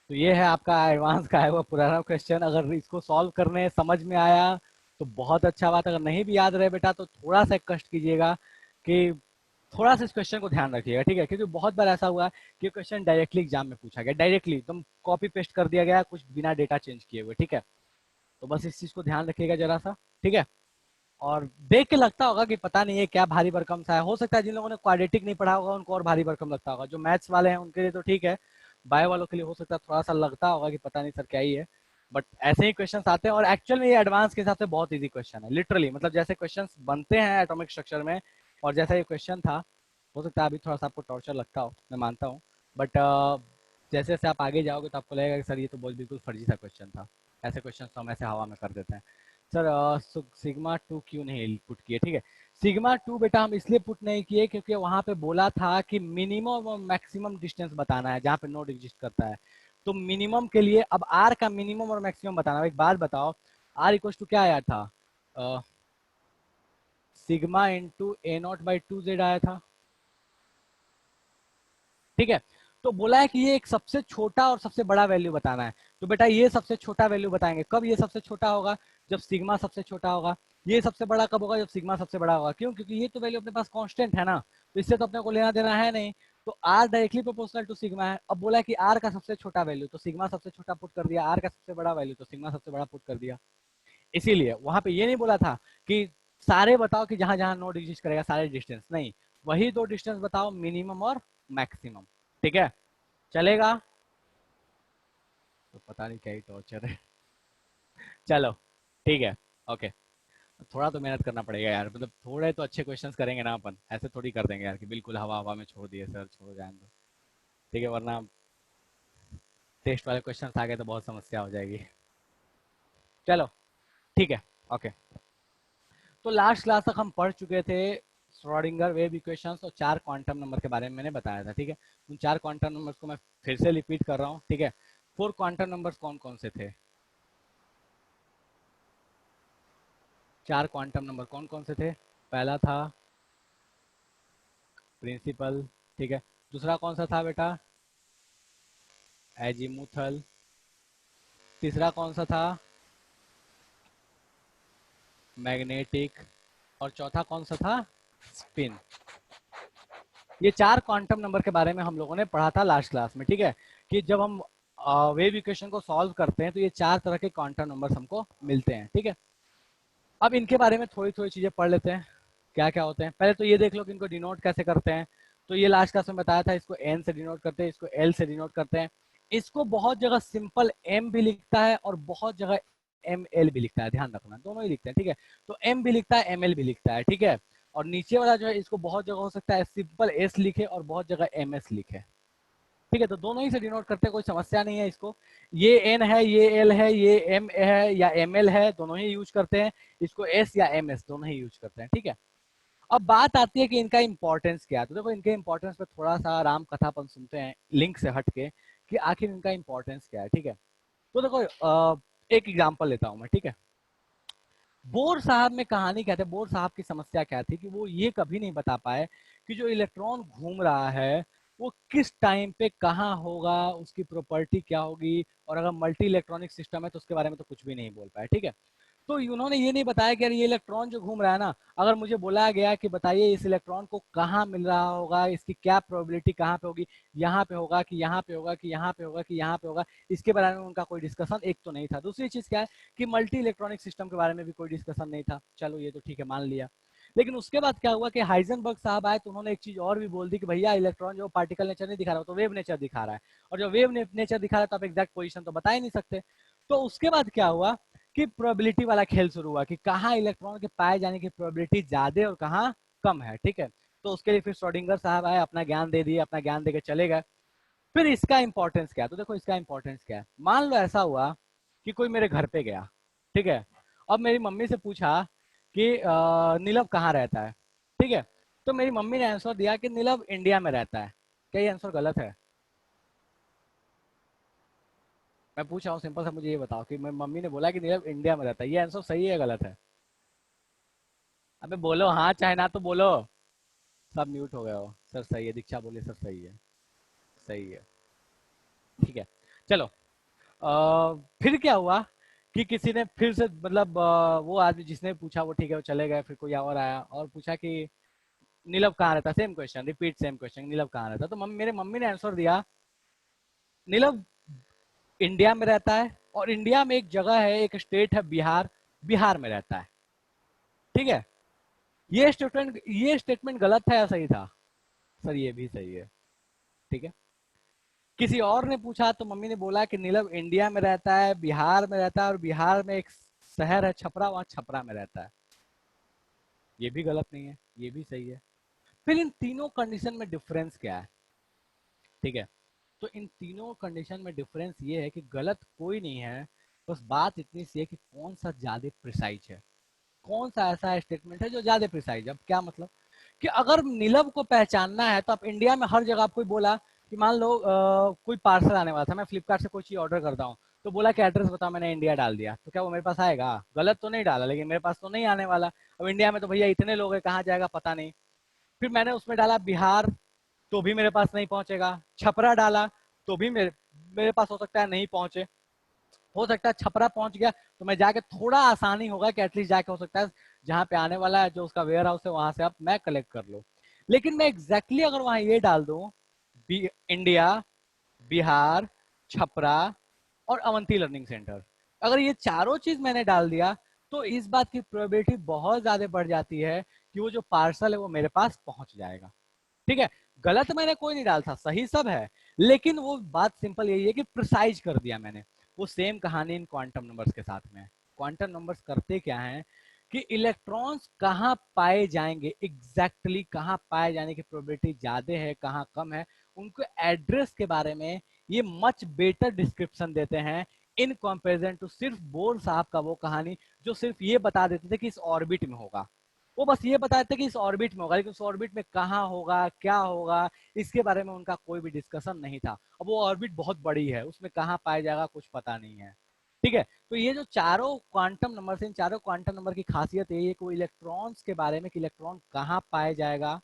तो ये है आपका एडवांस का है वो पुराना क्वेश्चन। अगर इसको सॉल्व करने समझ में आया तो बहुत अच्छा बात, अगर नहीं भी याद रहे बेटा तो थोड़ा सा कष्ट कीजिएगा कि थोड़ा सा इस क्वेश्चन को ध्यान रखिएगा, ठीक है। क्योंकि बहुत बार ऐसा हुआ है कि क्वेश्चन डायरेक्टली एग्जाम में पूछा गया, डायरेक्टली एकदम कॉपी पेस्ट कर दिया गया, कुछ बिना डेटा चेंज किए हुए, ठीक है। तो बस इस चीज को ध्यान रखिएगा जरा सा, ठीक है। और देख के लगता होगा कि पता नहीं है क्या भारी भरकम सा है। हो सकता है जिन लोगों ने क्वाड्रेटिक नहीं पढ़ा होगा उनको और भारी भरकम लगता होगा। जो मैथ्स वाले हैं उनके लिए तो ठीक है, बायो वालों के लिए हो सकता है थोड़ा सा लगता होगा कि पता नहीं सर क्या ही है। बट ऐसे ही क्वेश्चन आते हैं और एक्चुअल में ये एडवांस के हिसाब से बहुत इजी क्वेश्चन है, लिटरली। मतलब जैसे क्वेश्चन बनते हैं एटॉमिक स्ट्रक्चर में और जैसा ये क्वेश्चन था, हो सकता है अभी थोड़ा सा आपको टॉर्चर लगता हो, मैं मानता हूँ। बट जैसे जैसे आप आगे जाओगे तो आपको लगेगा कि सर ये तो बहुत बिल्कुल फर्जी सा क्वेश्चन था। ऐसे क्वेश्चन तो हम ऐसे हवा में कर देते हैं। सर सिग्मा 2 क्यों नहीं पुट किए? ठीक है, सिग्मा 2 बेटा हम इसलिए पुट नहीं किए क्योंकि वहां पे बोला था कि मिनिमम और मैक्सिमम डिस्टेंस बताना है जहां पे नोड एग्जिस्ट करता है। तो मिनिमम के लिए अब आर का मिनिमम और मैक्सिमम बताना। एक बात बताओ, आर इक्वल टू क्या आया था? Sigma into A naught by 2z आया था, ठीक है। तो बोला है कि ये एक सबसे छोटा और सबसे बड़ा वैल्यू बताना है। तो बेटा ये सबसे छोटा वैल्यू बताएंगे। कब ये सबसे छोटा होगा? जब सिग्मा सबसे छोटा होगा। ये सबसे बड़ा कब होगा? जब सिग्मा सबसे बड़ा होगा। क्यों? क्योंकि ये तो वैल्यू अपने पास कांस्टेंट है ना, तो इससे तो अपने को लेना देना है नहीं। तो r directly proportional to sigma है। अब बोला है कि आर का सबसे छोटा वैल्यू, तो सिग्मा सबसे छोटा पुट कर दिया, आर का सबसे बड़ा वैल्यू तो सिग्मा सबसे बड़ा पुट कर दिया। इसीलिए वहां पे ये नहीं बोला था कि सारे बताओ कि जहां जहां नोड एग्जिस्ट करेगा सारे डिस्टेंस, नहीं, वही दो डिस्टेंस बताओ, मिनिमम और मैक्सिमम, ठीक है। चलेगा? तो पता नहीं क्या ही टॉर्चर है। चलो ठीक है, ओके। थोड़ा तो मेहनत करना पड़ेगा यार, मतलब थोड़े तो अच्छे क्वेश्चंस करेंगे ना अपन, ऐसे थोड़ी कर देंगे यार कि बिल्कुल हवा हवा में छोड़ दिए सर, छोड़ जाए दो, ठीक है। वरना टेस्ट वाले क्वेश्चंस आ गए तो बहुत समस्या हो जाएगी। चलो ठीक है, ओके। तो लास्ट क्लास तक हम पढ़ चुके थे श्रोडिंगर वेव इक्वेशंस और 4 क्वांटम नंबर के बारे में मैंने बताया था, ठीक है। उन 4 क्वांटम नंबर्स को मैं फिर से रिपीट कर रहा हूँ, ठीक है। 4 क्वांटम नंबर्स कौन कौन से थे? 4 क्वांटम नंबर कौन कौन से थे? पहला था प्रिंसिपल, ठीक है। दूसरा कौन सा था बेटा? एजीमुथल। तीसरा कौन सा था? मैग्नेटिक, और चौथा कौन सा था, स्पिन। ये 4 क्वांटम नंबर के बारे में हम लोगों ने पढ़ा था लास्ट क्लास में, ठीक है, कि जब हम वेव इक्वेशन को सॉल्व करते हैं तो ये 4 तरह के क्वांटम नंबर हमको मिलते हैं, ठीक है। अब इनके बारे में थोड़ी थोड़ी चीजें पढ़ लेते हैं, क्या क्या होते हैं। पहले तो ये देख लो कि इनको डिनोट कैसे करते हैं। तो ये लास्ट क्लास में बताया था, इसको एन से डिनोट करते हैं, इसको एल से डिनोट करते हैं। इसको बहुत जगह सिंपल एम भी लिखता है और बहुत जगह एम एल भी लिखता है, ध्यान रखना, दोनों ही लिखते हैं, ठीक है। तो एम भी लिखता है, एम एल भी लिखता है, ठीक है। और नीचे वाला जो है इसको बहुत जगह हो सकता है सिंपल एस लिखे और बहुत जगह एम एस लिखे, ठीक है। तो दोनों ही से डिनोट करते हैं, कोई समस्या नहीं है इसको। ये एन है, ये एल है, ये एम है या एम एल है, दोनों ही यूज करते हैं। इसको एस या एम एस दोनों ही यूज करते हैं, ठीक है। अब बात आती है कि इनका इंपॉर्टेंस क्या है। तो देखो इनके इंपॉर्टेंस पे थोड़ा सा राम कथापन सुनते हैं लिंक से हटके कि आखिर इनका इंपॉर्टेंस क्या है, ठीक है। तो देखो एक एग्जांपल लेता हूं मैं, ठीक है। बोर साहब में कहानी क्या थी, बोर साहब की समस्या क्या थी कि वो ये कभी नहीं बता पाए कि जो इलेक्ट्रॉन घूम रहा है वो किस टाइम पे कहाँ होगा, उसकी प्रॉपर्टी क्या होगी, और अगर मल्टी इलेक्ट्रॉनिक सिस्टम है तो उसके बारे में तो कुछ भी नहीं बोल पाए, ठीक है। तो उन्होंने ये नहीं बताया कि यार ये इलेक्ट्रॉन जो घूम रहा है ना, अगर मुझे बोला गया कि बताइए इस इलेक्ट्रॉन को कहाँ मिल रहा होगा, इसकी क्या प्रोबेबिलिटी कहाँ पे होगी, यहाँ पे होगा कि यहाँ पे होगा कि यहाँ पे होगा कि यहाँ पे होगा, इसके बारे में उनका कोई डिस्कशन एक तो नहीं था। दूसरी चीज क्या है कि मल्टी इलेक्ट्रॉनिक सिस्टम के बारे में भी कोई डिस्कशन नहीं था। चलो ये तो ठीक है, मान लिया। लेकिन उसके बाद क्या हुआ कि हाइजेनबर्ग साहब आए तो उन्होंने एक चीज और भी बोल दी कि भैया इलेक्ट्रॉन जो पार्टिकल नेचर नहीं दिखा रहा, तो वेव नेचर दिखा रहा है, और जब वेव नेचर दिखा रहा है तो आप एग्जैक्ट पोजीशन तो बता ही नहीं सकते। तो उसके बाद क्या हुआ कि प्रोबेबिलिटी वाला खेल शुरू हुआ कि कहाँ इलेक्ट्रॉन के पाए जाने की प्रोबेबिलिटी ज्यादा और कहाँ कम है, ठीक है। तो उसके लिए फिर श्रोडिंगर साहब आए, अपना ज्ञान दे दिए, अपना ज्ञान देके चले गए। फिर इसका इंपॉर्टेंस क्या है, तो देखो इसका इंपॉर्टेंस क्या है। मान लो ऐसा हुआ कि कोई मेरे घर पे गया, ठीक है। अब मेरी मम्मी से पूछा कि नीलव कहाँ रहता है, ठीक है। तो मेरी मम्मी ने आंसर दिया कि नीलव इंडिया में रहता है। क्या ये आंसर गलत है? मैं पूछ रहा हूँ सिंपल सा, मुझे ये बताओ कि मेरी मम्मी ने बोला कि नीलव इंडिया में रहता है, ये आंसर सही है गलत है? अबे बोलो हाँ चाहे ना, तो बोलो। सब म्यूट हो गए हो। सर सही है, दीक्षा बोले सर सही है, सही है, ठीक है। चलो फिर क्या हुआ कि किसी ने फिर से मतलब वो आदमी जिसने पूछा वो ठीक है वो चले गए, फिर कोई और आया और पूछा कि नीलव कहाँ रहता, same question repeat, same question, नीलव कहाँ रहता। तो मेरे मम्मी ने आंसर दिया नीलव इंडिया में रहता है, और इंडिया में एक जगह है, एक स्टेट है बिहार, बिहार में रहता है, ठीक है। ये स्टेटमेंट गलत था या सही था? सर ये भी सही है, ठीक है। किसी और ने पूछा तो मम्मी ने बोला कि नीलव इंडिया में रहता है, बिहार में रहता है, और बिहार में एक शहर है छपरा, वहां छपरा में रहता है। ये भी गलत नहीं है, ये भी सही है। फिर इन तीनों कंडीशन में डिफरेंस क्या है, ठीक है। तो इन तीनों कंडीशन में डिफरेंस ये है कि गलत कोई नहीं है, बस बात इतनी सी है कि कौन सा ज्यादा प्रिसाइज है, कौन सा ऐसा स्टेटमेंट है जो ज्यादा प्रिसाइज है। अब क्या मतलब कि अगर नीलव को पहचानना है तो आप इंडिया में हर जगह, आपको बोला कि मान लो कोई पार्सल आने वाला था, मैं फ्लिपकार्ट से कोई चीज ऑर्डर करता हूँ, तो बोला कि एड्रेस बताओ, मैंने इंडिया डाल दिया, तो क्या वो मेरे पास आएगा? गलत तो नहीं डाला, लेकिन मेरे पास तो नहीं आने वाला। अब इंडिया में तो भैया इतने लोग हैं, कहाँ जाएगा पता नहीं। फिर मैंने उसमें डाला बिहार, तो भी मेरे पास नहीं पहुंचेगा। छपरा डाला तो भी मेरे मेरे पास हो सकता है नहीं पहुंचे, हो सकता है छपरा पहुंच गया तो मैं जाके थोड़ा आसानी होगा कि एटलीस्ट जाके हो सकता है जहां पे आने वाला है जो उसका वेयर हाउस है वहां से अब मैं कलेक्ट कर लूं। लेकिन मैं एग्जैक्टली अगर वहां ये डाल दूं इंडिया, बिहार, छपरा और अवंती लर्निंग सेंटर, अगर ये चारों चीज मैंने डाल दिया तो इस बात की प्रोबेबिलिटी बहुत ज्यादा बढ़ जाती है कि वो जो पार्सल है वो मेरे पास पहुंच जाएगा, ठीक है। गलत मैंने कोई नहीं डाला था, सही सब है, लेकिन वो बात सिंपल यही है कि प्रिसाइज कर दिया मैंने। वो सेम कहानी इन क्वांटम नंबर्स के साथ में है। क्वांटम नंबर्स करते क्या हैं कि इलेक्ट्रॉन्स कहाँ पाए जाएंगे, एग्जैक्टली कहाँ पाए जाने की प्रोबेबिलिटी ज्यादा है कहाँ कम है, उनको एड्रेस के बारे में ये मच बेटर डिस्क्रिप्शन देते हैं इन कंपैरिजन टू सिर्फ बोर साहब का वो कहानी जो सिर्फ ये बता देते थे कि इस ऑर्बिट में होगा। वो बस ये बताते कि इस ऑर्बिट में होगा, लेकिन उस ऑर्बिट में कहाँ होगा क्या होगा इसके बारे में उनका कोई भी डिस्कशन नहीं था। अब वो ऑर्बिट बहुत बड़ी है, उसमें कहाँ पाया जाएगा कुछ पता नहीं है, ठीक है। तो ये जो चारों क्वांटम नंबर इन चारों क्वांटम नंबर की खासियत यही है कि वो इलेक्ट्रॉन्स के बारे में कि इलेक्ट्रॉन कहाँ पाया जाएगा,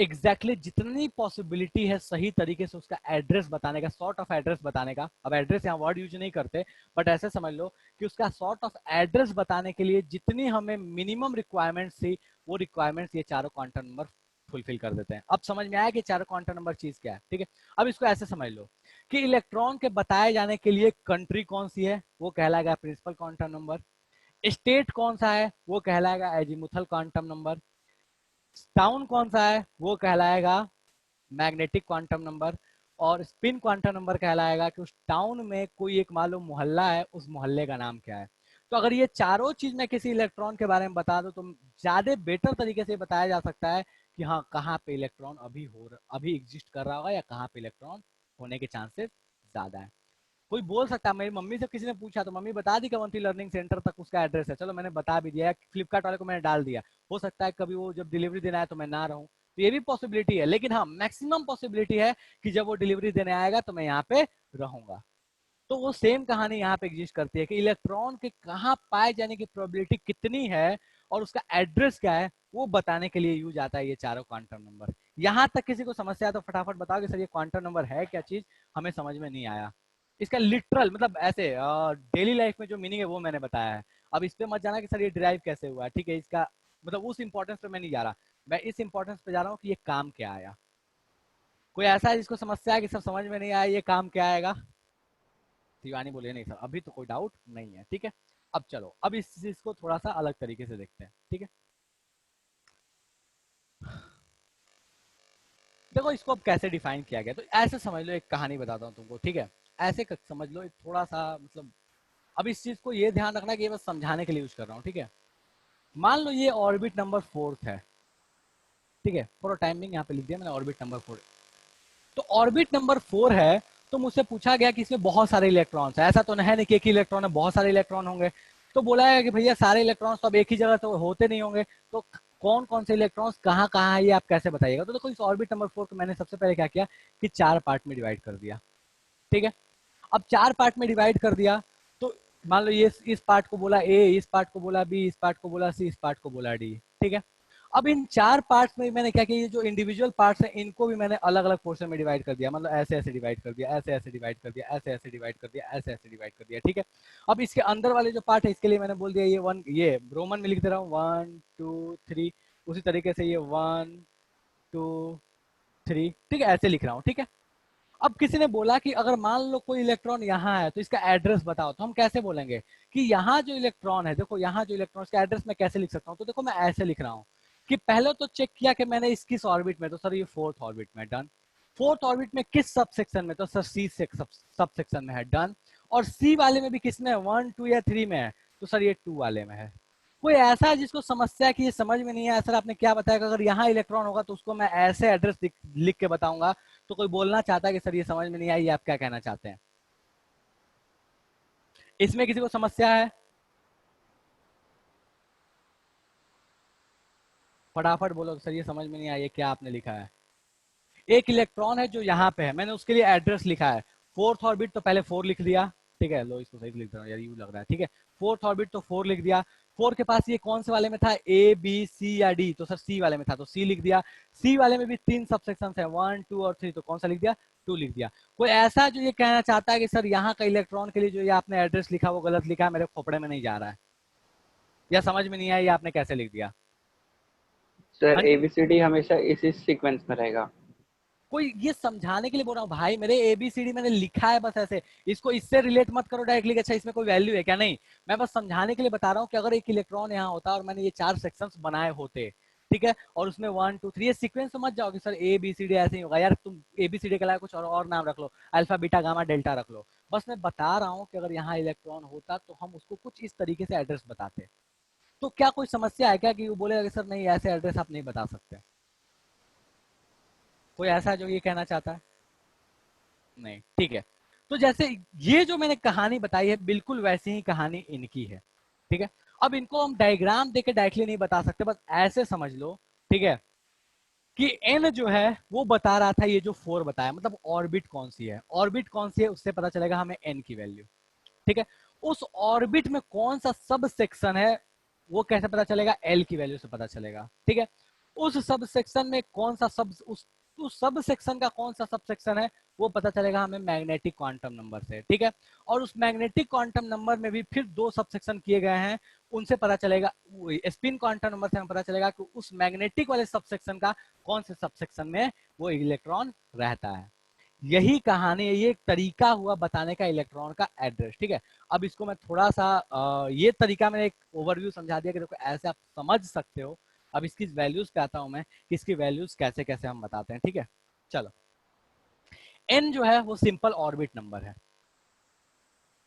एग्जैक्टली जितनी पॉसिबिलिटी है सही तरीके से उसका एड्रेस बताने का, सॉर्ट ऑफ एड्रेस बताने का। अब एड्रेस यहाँ वर्ड यूज नहीं करते, बट ऐसे समझ लो कि उसका सॉर्ट ऑफ एड्रेस बताने के लिए जितनी हमें मिनिमम रिक्वायरमेंट्स थी, वो रिक्वायरमेंट्स ये चारों क्वांटम नंबर फुलफिल कर देते हैं। अब समझ में आया कि चारों क्वांटम नंबर चीज क्या है, ठीक है। अब इसको ऐसे समझ लो कि इलेक्ट्रॉन के बताए जाने के लिए कंट्री कौन सी है, वो कहलाएगा प्रिंसिपल क्वांटम नंबर। स्टेट कौन सा है, वो कहलाएगा एजीमुथल क्वांटम नंबर। टाउन कौन सा है, वो कहलाएगा मैग्नेटिक क्वांटम नंबर। और स्पिन क्वांटम नंबर कहलाएगा कि उस टाउन में कोई एक मालूम मोहल्ला है, उस मोहल्ले का नाम क्या है। तो अगर ये चारों चीज मैं किसी इलेक्ट्रॉन के बारे में बता दूं तो ज्यादा बेटर तरीके से बताया जा सकता है कि हाँ कहाँ पे इलेक्ट्रॉन अभी एग्जिस्ट कर रहा होगा, या कहाँ पे इलेक्ट्रॉन होने के चांसेस ज्यादा है। कोई बोल सकता है, मेरी मम्मी से किसी ने पूछा तो मम्मी बता दी कौन सी लर्निंग सेंटर तक उसका एड्रेस है, चलो मैंने बता भी दिया, फ्लिपकार्ट वाले को मैंने डाल दिया। हो सकता है कभी वो जब डिलीवरी देना है तो मैं ना रहूं, तो ये भी पॉसिबिलिटी है। लेकिन हाँ मैक्सिमम पॉसिबिलिटी है कि जब वो डिलीवरी देने आएगा तो मैं यहाँ पे रहूंगा। तो वो सेम कहानी यहाँ पे एग्जिस्ट करती है कि इलेक्ट्रॉन के कहाँ पाए जाने की प्रोबेबिलिटी कितनी है और उसका एड्रेस क्या है, वो बताने के लिए यूज आता है ये चारों क्वांटम नंबर। यहाँ तक किसी को समस्या है तो फटाफट बताओ कि सर ये क्वांटम नंबर है क्या चीज, हमें समझ में नहीं आया। इसका लिटरल मतलब ऐसे डेली लाइफ में जो मीनिंग है वो मैंने बताया है। अब इस पे मत जाना कि सर ये डिराइव कैसे हुआ, ठीक है, इसका मतलब उस इंपॉर्टेंस पे मैं नहीं जा रहा, मैं इस इंपॉर्टेंस पे जा रहा हूँ कि ये काम क्या आया। कोई ऐसा है जिसको समस्या है कि सर समझ में नहीं आया ये काम क्या आएगा? शिवानी बोलिए नहीं सर अभी तो कोई डाउट नहीं है, ठीक है। अब चलो अब इस चीज को थोड़ा सा अलग तरीके से देखते हैं, ठीक है। देखो इसको अब कैसे डिफाइन किया गया, तो ऐसे समझ लो, एक कहानी बताता हूँ तुमको, ठीक है। ऐसे समझ लो, एक थोड़ा सा मतलब अब इस चीज को ये ध्यान रखना कि ये बस समझाने के लिए यूज कर रहा हूँ, ठीक है। मान लो ये ऑर्बिट नंबर 4 है, ठीक है, फॉर टाइमिंग यहाँ पे लिख दिया मैंने ऑर्बिट नंबर 4। तो ऑर्बिट नंबर 4 है, तो मुझसे पूछा गया कि इसमें बहुत सारे इलेक्ट्रॉन्स है, ऐसा तो है नहीं कि एक ही इलेक्ट्रॉन है, बहुत सारे इलेक्ट्रॉन होंगे। तो बोला है कि भैया सारे इलेक्ट्रॉन्स तो अब एक ही जगह तो होते नहीं होंगे, तो कौन कौन से इलेक्ट्रॉन्स कहाँ कहाँ है ये आप कैसे बताइएगा। तो देखो इस ऑर्बिट नंबर 4 को मैंने सबसे पहले क्या किया कि 4 पार्ट में डिवाइड कर दिया, ठीक है। अब 4 पार्ट में डिवाइड कर दिया तो मान लो ये इस पार्ट को बोला ए, इस पार्ट को बोला बी, इस पार्ट को बोला सी, इस पार्ट को बोला डी, ठीक है। अब इन 4 पार्ट्स में मैंने क्या किया, ये जो इंडिविजुअल पार्ट्स हैं इनको भी मैंने अलग अलग पोर्शन में डिवाइड कर दिया, मतलब ऐसे ऐसे डिवाइड कर दिया, ऐसे ऐसे डिवाइड कर दिया, ऐसे ऐसे डिवाइड कर दिया, ऐसे ऐसे डिवाइड कर दिया, ठीक है। अब इसके अंदर वाले जो पार्ट है इसके लिए मैंने बोल दिया ये 1, ये रोमन में लिख दे रहा हूँ 1 2 3, उसी तरीके से ये 1 2 3, ठीक है, ऐसे लिख रहा हूँ, ठीक है। अब किसी ने बोला कि अगर मान लो कोई इलेक्ट्रॉन यहाँ है तो इसका एड्रेस बताओ, तो हम कैसे बोलेंगे कि यहाँ जो इलेक्ट्रॉन है, देखो यहाँ जो इलेक्ट्रॉन, इसका एड्रेस मैं कैसे लिख सकता हूँ। तो देखो मैं ऐसे लिख रहा हूँ कि पहले तो चेक किया कि मैंने इस किस ऑर्बिट में, तो सर ये 4th ऑर्बिट में, डन। 4th ऑर्बिट में किस सब सेक्शन में, तो सर सी सब सेक्शन में है, डन। और सी वाले में भी किस में, 1 2 या 3 में है, तो सर ये 2 वाले में है। कोई ऐसा है जिसको समस्या है कि ये समझ में नहीं आया सर आपने क्या बताया कि अगर यहाँ इलेक्ट्रॉन होगा तो उसको मैं ऐसे एड्रेस लिख के बताऊंगा, तो कोई बोलना चाहता है कि सर ये समझ में नहीं आई, आप क्या कहना चाहते हैं? इसमें किसी को समस्या है? फटाफट बोलो सर ये समझ में नहीं आई, क्या आपने लिखा है। एक इलेक्ट्रॉन है जो यहाँ पे है, मैंने उसके लिए एड्रेस लिखा है 4th ऑर्बिट, तो पहले 4 लिख दिया, ठीक है। लो इसको सही लिख रहा हूँ यार, यू लग रहा है, ठीक है। 4th ऑर्बिट तो 4 लिख दिया। 4 के पास ये कौन से वाले में था, ए बी सी या डी, तो सर सी वाले में था तो सी लिख दिया। सी वाले में भी 3 सब सेक्शन है, 1 2 और 3, तो कौन सा लिख दिया, 2 लिख दिया। कोई ऐसा जो ये कहना चाहता है कि सर यहाँ का इलेक्ट्रॉन के लिए जो ये आपने एड्रेस लिखा वो गलत लिखा है, मेरे खोपड़े में नहीं जा रहा है, या समझ में नहीं आया ये आपने कैसे लिख दिया? सर हाँ जी। एबीसीडी हमेशा इसी सीक्वेंस में रहेगा। कोई ये समझाने के लिए बोल रहा हूँ भाई, मेरे एबीसीडी मैंने लिखा है बस ऐसे, इसको इससे रिलेट मत करो डायरेक्टली, अच्छा इसमें कोई वैल्यू है क्या, नहीं। मैं बस समझाने के लिए बता रहा हूँ कि अगर एक इलेक्ट्रॉन यहाँ होता और मैंने ये 4 सेक्शंस बनाए होते, ठीक है, और उसमें 1 2 3 ये सीक्वेंस, समझ जाओ कि sir A B C D ऐसे ही होगा यार, तुम एबीसीडी के अलावा कुछ और नाम रख लो, अल्फा बीटा गामा डेल्टा रख लो। बस मैं बता रहा हूँ कि अगर यहाँ इलेक्ट्रॉन होता तो हम उसको कुछ इस तरीके से एड्रेस बताते। तो क्या कोई समस्या है क्या कि वो बोलेगा कि सर नहीं ऐसे एड्रेस आप नहीं बता सकते? कोई ऐसा जो ये कहना चाहता है? नहीं, ठीक है। तो जैसे ये जो मैंने कहानी बताई है बिल्कुल वैसी ही कहानी इनकी है, ठीक है। अब इनको हम डायग्राम देके डायरेक्टली नहीं बता सकते, बस ऐसे समझ लो, ठीक है, कि एन जो है वो बता रहा था ये जो 4 बताया, मतलब ऑर्बिट कौन सी है, ऑर्बिट कौन सी है उससे पता चलेगा हमें एन की वैल्यू, ठीक है। उस ऑर्बिट में कौन सा सब सेक्शन है वो कैसे पता चलेगा, एल की वैल्यू से पता चलेगा, ठीक है। उस सब सेक्शन में कौन सा सब उस सब सेक्शन का कौन सा सब सेक्शन है वो पता चलेगा हमें मैग्नेटिक क्वांटम नंबर से, ठीक है। और उस मैग्नेटिक क्वांटम नंबर में भी फिर दो सब सेक्शन किए गए हैं, उनसे पता चलेगा, स्पिन क्वांटम नंबर से हमें पता चलेगा कि उस मैग्नेटिक वाले सब सेक्शन का कौन से सब सेक्शन में वो इलेक्ट्रॉन रहता है। यही कहानी है, ये एक तरीका हुआ बताने का इलेक्ट्रॉन का एड्रेस, ठीक है। अब इसको मैं थोड़ा सा ये तरीका मैंने एक ओवरव्यू समझा दिया कि देखो ऐसे आप समझ सकते हो। अब इसकी वैल्यूज पे आता हूं मैं कि इसकी वैल्यूज कैसे कैसे हम बताते हैं, ठीक है। चलो, एन जो है वो सिंपल ऑर्बिट नंबर है,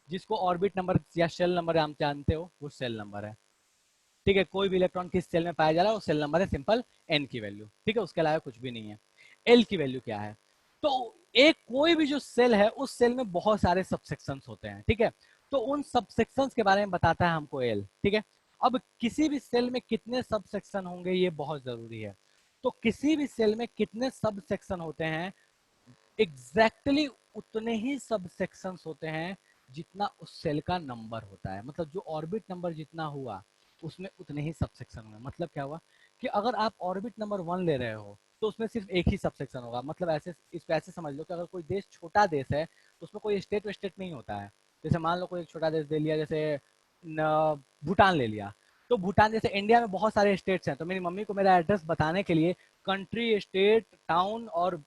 जिसको ऑर्बिट नंबर या शेल नंबर हम जानते हो वो शेल नंबर है, ठीक है। कोई भी इलेक्ट्रॉन किस सेल में पाया जा रहा है वो सेल नंबर है, सिंपल एन की वैल्यू, ठीक है। उसके अलावा कुछ भी नहीं है। एल की वैल्यू क्या है, तो एक कोई भी जो सेल है उस सेल में बहुत सारे सबसेक्शंस होते हैं, ठीक है। तो उन सबसेक्शंस के बारे में बताता है हमको एल, ठीक है। अब किसी भी सेल में कितने सबसेक्शन होंगे ये बहुत जरूरी है। तो किसी भी सेल में कितने सबसेक्शन होते हैं, एग्जैक्टली उतने ही सबसेक्शंस होते हैं जितना उस सेल का नंबर होता है। मतलब जो ऑर्बिट नंबर जितना हुआ उसमें उतने ही सबसेक्शन हुए। मतलब क्या हुआ कि अगर आप ऑर्बिट नंबर 1 ले रहे हो तो उसमें सिर्फ एक ही सबसेक्शन होगा। मतलब ऐसे इसको ऐसे समझ लो कि अगर कोई देश छोटा देश है तो उसमें कोई स्टेट वेस्टेट नहीं होता है। जैसे मान लो कोई एक छोटा देश दे लिया, जैसे भूटान ले लिया, तो भूटान जैसे इंडिया में बहुत सारे स्टेट्स हैं, तो मेरी मम्मी को मेरा एड्रेस बताने के लिए कंट्री, स्टेट, टाउन और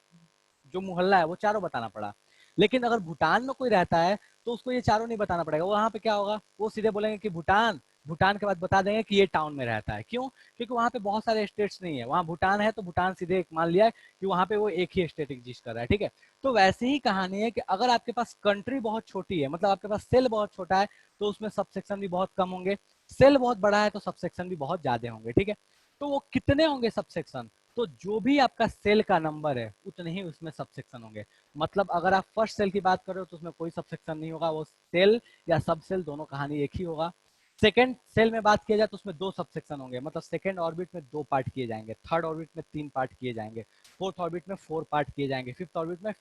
जो मोहल्ला है वो चारों बताना पड़ा। लेकिन अगर भूटान में कोई रहता है तो उसको ये चारों नहीं बताना पड़ेगा। वहां पे क्या होगा, वो सीधे बोलेंगे कि भूटान, भूटान के बाद बता देंगे कि ये टाउन में रहता है। क्यों? क्योंकि वहां पे बहुत सारे स्टेट्स नहीं है। वहां भूटान है तो भूटान सीधे एक मान लिया कि वहां पे वो एक ही स्टेट एग्जिस्ट कर रहा है, ठीक है। तो वैसे ही कहानी है कि अगर आपके पास कंट्री बहुत छोटी है, मतलब आपके पास सेल बहुत छोटा है, तो उसमें सबसेक्शन भी बहुत कम होंगे। सेल बहुत बड़ा है तो सबसेक्शन भी बहुत ज्यादा होंगे, ठीक है। तो वो कितने होंगे सबसेक्शन, तो जो भी आपका सेल का नंबर है उतने ही उसमें सबसेक्शन होंगे। मतलब अगर आप फर्स्ट सेल की बात कर रहे हो तो उसमें कोई सबसेक्शन नहीं होगा, वो सेल या सब सेल दोनों कहानी एक ही होगा। सेकेंड सेल में बात किया जाए तो उसमें दो सबसेक्शन होंगे, मतलब सेकेंड ऑर्बिट में 2 पार्ट किए जाएंगे, थर्ड ऑर्बिट में 3 पार्ट किए जाएंगे, फोर्थ ऑर्बिट में 4 पार्ट किए जाएंगे, फिफ्थ ऑर्बिट में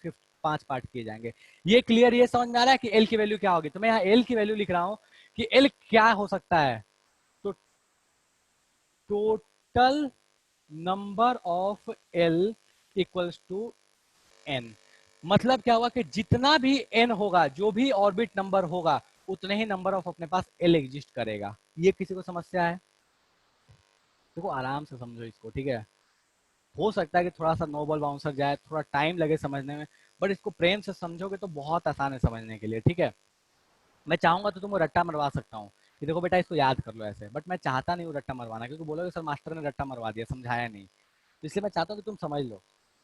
5 पार्ट किए जाएंगे। ये क्लियर, ये समझ में आ रहा है कि एल की वैल्यू क्या होगी। तो मैं यहाँ एल की वैल्यू लिख रहा हूँ कि एल क्या हो सकता है, तो total number of l equals to n. मतलब क्या हुआ कि जितना भी एन होगा, जो भी ऑर्बिट नंबर होगा, उतने ही नंबर ऑफ अपने पास एल एग्जिस्ट करेगा। ये किसी को समस्या है? देखो आराम से समझो इसको, ठीक है। हो सकता है कि थोड़ा सा नो बॉल बाउंसर जाए, थोड़ा टाइम लगे समझने में, बट इसको प्रेम से समझोगे तो बहुत आसान है समझने के लिए, ठीक है। मैं चाहूंगा तो तुमको रट्टा मरवा सकता हूँ कि देखो बेटा इसको याद कर लो ऐसे, बट मैं चाहता नहीं हूँ रट्टा मरवाना, क्योंकि बोलोगे सर मास्टर ने रट्टा मरवा दिया, समझाया नहीं। तो इसलिए मैं चाहता हूँ कि तुम समझ लो,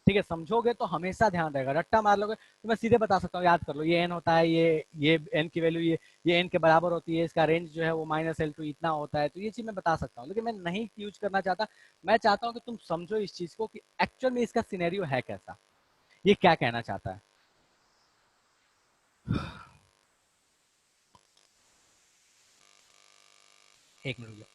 ठीक है। समझोगे तो हमेशा ध्यान रहेगा। रट्टा मार लोगे तो मैं सीधे बता सकता हूँ याद कर लो, ये एन होता है, ये एन की वैल्यू ये एन के बराबर होती है, इसका रेंज जो है वो -L2 इतना होता है। तो ये चीज मैं बता सकता हूँ, लेकिन मैं नहीं यूज करना चाहता। मैं चाहता हूँ कि तुम समझो इस चीज को कि एक्चुअल में इसका सिनेरियो है कैसा, ये क्या कहना चाहता है। एक मिनट रुक जाओ।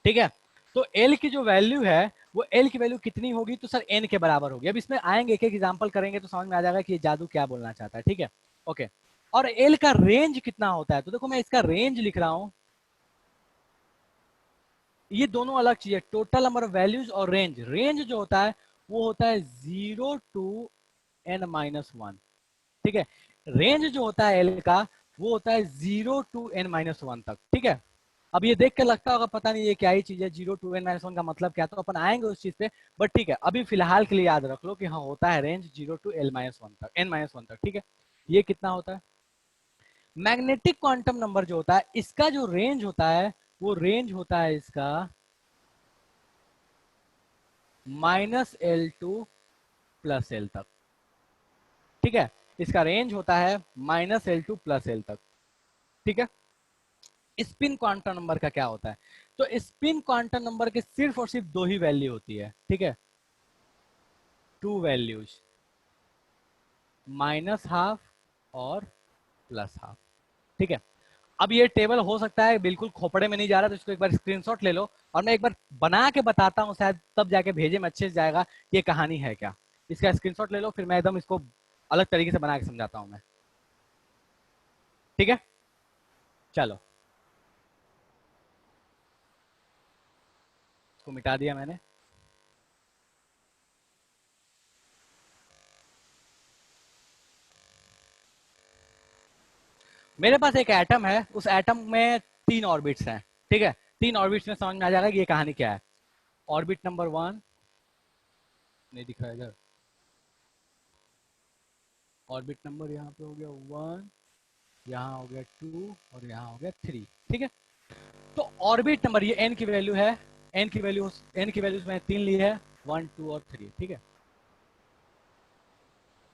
ठीक है, तो एल की जो वैल्यू है वो एल की वैल्यू कितनी होगी, तो सर एन के बराबर होगी। अब इसमें आएंगे एक एक एग्जांपल करेंगे तो समझ में आ जाएगा कि ये जादू क्या बोलना चाहता है, ठीक है। ओके, और एल का रेंज कितना होता है, तो देखो मैं इसका रेंज लिख रहा हूं। ये दोनों अलग चीज है, टोटल नंबर ऑफ वैल्यूज और रेंज। रेंज जो होता है वो होता है 0 टू n-1, ठीक है। रेंज जो होता है एल का वो होता है 0 टू n-1 तक, ठीक है। अब ये देख के लगता होगा पता नहीं ये क्या ही चीज है, 0 टू n-1 का मतलब क्या, तो अपन आएंगे उस चीज पे। बट ठीक है, अभी फिलहाल के लिए याद रख लो कि हाँ होता है रेंज 0 टू l-1 तक, n-1 तक, ठीक है। ये कितना होता है, मैग्नेटिक क्वांटम नंबर जो होता है इसका जो रेंज होता है वो रेंज होता है इसका -L2 प्लस एल तक, ठीक है। इसका रेंज होता है -L2 प्लस एल तक, ठीक है। स्पिन क्वांटम नंबर का क्या होता है, तो स्पिन क्वांटम नंबर के सिर्फ और सिर्फ 2 ही वैल्यू होती है, ठीक है। 2 वैल्यूज, -½ और +½ ठीक है। अब ये टेबल हो सकता है बिल्कुल खोपड़े में नहीं जा रहा, तो इसको एक बार स्क्रीनशॉट ले लो और मैं एक बार बना के बताता हूँ, शायद तब जाके भेजे में अच्छे से जाएगा कि ये कहानी है क्या। इसका स्क्रीनशॉट ले लो, फिर मैं एकदम इसको अलग तरीके से बना के समझाता हूं मैं, ठीक है। चलो इसको मिटा दिया मैंने। मेरे पास एक एटम है, उस एटम में 3 ऑर्बिट्स हैं, ठीक है। 3 ऑर्बिट्स में समझ में आ जाएगा कि ये कहानी क्या है। ऑर्बिट नंबर 1 नहीं दिख रहा है इधर, ऑर्बिट नंबर यहाँ पे हो गया 1, यहाँ हो गया 2 और यहाँ हो गया 3, ठीक है। तो ऑर्बिट नंबर, ये n की वैल्यू है, n की वैल्यूज मैंने 3 ली है, 1 2 और 3, ठीक है।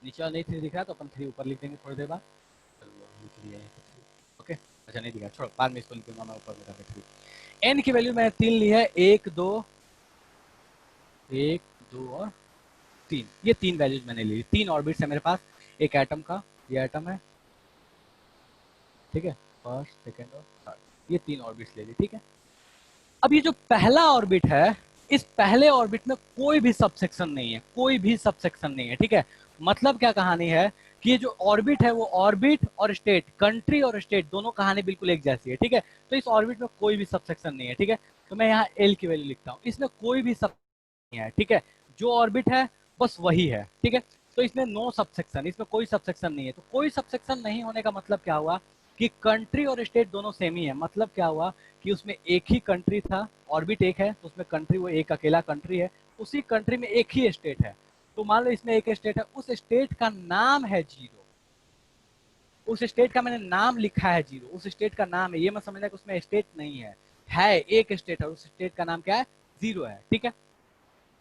नीचे वाला नहीं 3 दिख रहा तो अपन 3 ऊपर लिख देंगे थोड़ी देर बाद। चलो लिख लिया है 3, ओके। अच्छा नहीं दिखा, छोड़ो बाद में इसको लिख दूंगा मैं ऊपर में जाकर 3। n की वैल्यू मैंने 3 ली है, 1 2 और 3, ये 3 वैल्यूज मैंने ली। 3 ऑर्बिट्स है मेरे पास एक एटम का, ये एटम है, ठीक है, फर्स्ट सेकंड और थर्ड, ये 3 ऑर्बिट्स ले ली, ठीक है। अब ये जो पहला ऑर्बिट है, इस पहले ऑर्बिट में कोई भी सबसेक्शन नहीं है, कोई भी सबसेक्शन नहीं है, ठीक है। मतलब क्या कहानी है कि ये जो ऑर्बिट है वो ऑर्बिट और स्टेट, कंट्री और स्टेट दोनों कहानी बिल्कुल एक जैसी है, ठीक है। तो इस ऑर्बिट में कोई भी सबसेक्शन नहीं है, ठीक है। तो मैं यहाँ एल की वैल्यू लिखता हूँ, इसमें कोई भी सब नहीं है, ठीक है। जो ऑर्बिट है बस वही है, ठीक है। तो इसमें नो सबसेक्शन, इसमें कोई सबसेक्शन नहीं है। तो कोई सबसेक्शन नहीं होने का मतलब क्या हुआ कि कंट्री और स्टेट दोनों सेम ही है। मतलब क्या हुआ कि उसमें एक ही कंट्री था, ऑर्बिट एक है तो उसमें कंट्री वो एक अकेला कंट्री है, उसी कंट्री में एक ही स्टेट है। तो मान लो इसमें एक स्टेट है, उस स्टेट का नाम है जीरो, उस स्टेट का मैंने नाम लिखा है जीरो, उस स्टेट का नाम है, ये मत समझना कि उसमें स्टेट नहीं है एक स्टेट है, उस स्टेट का नाम क्या है, जीरो है, ठीक है।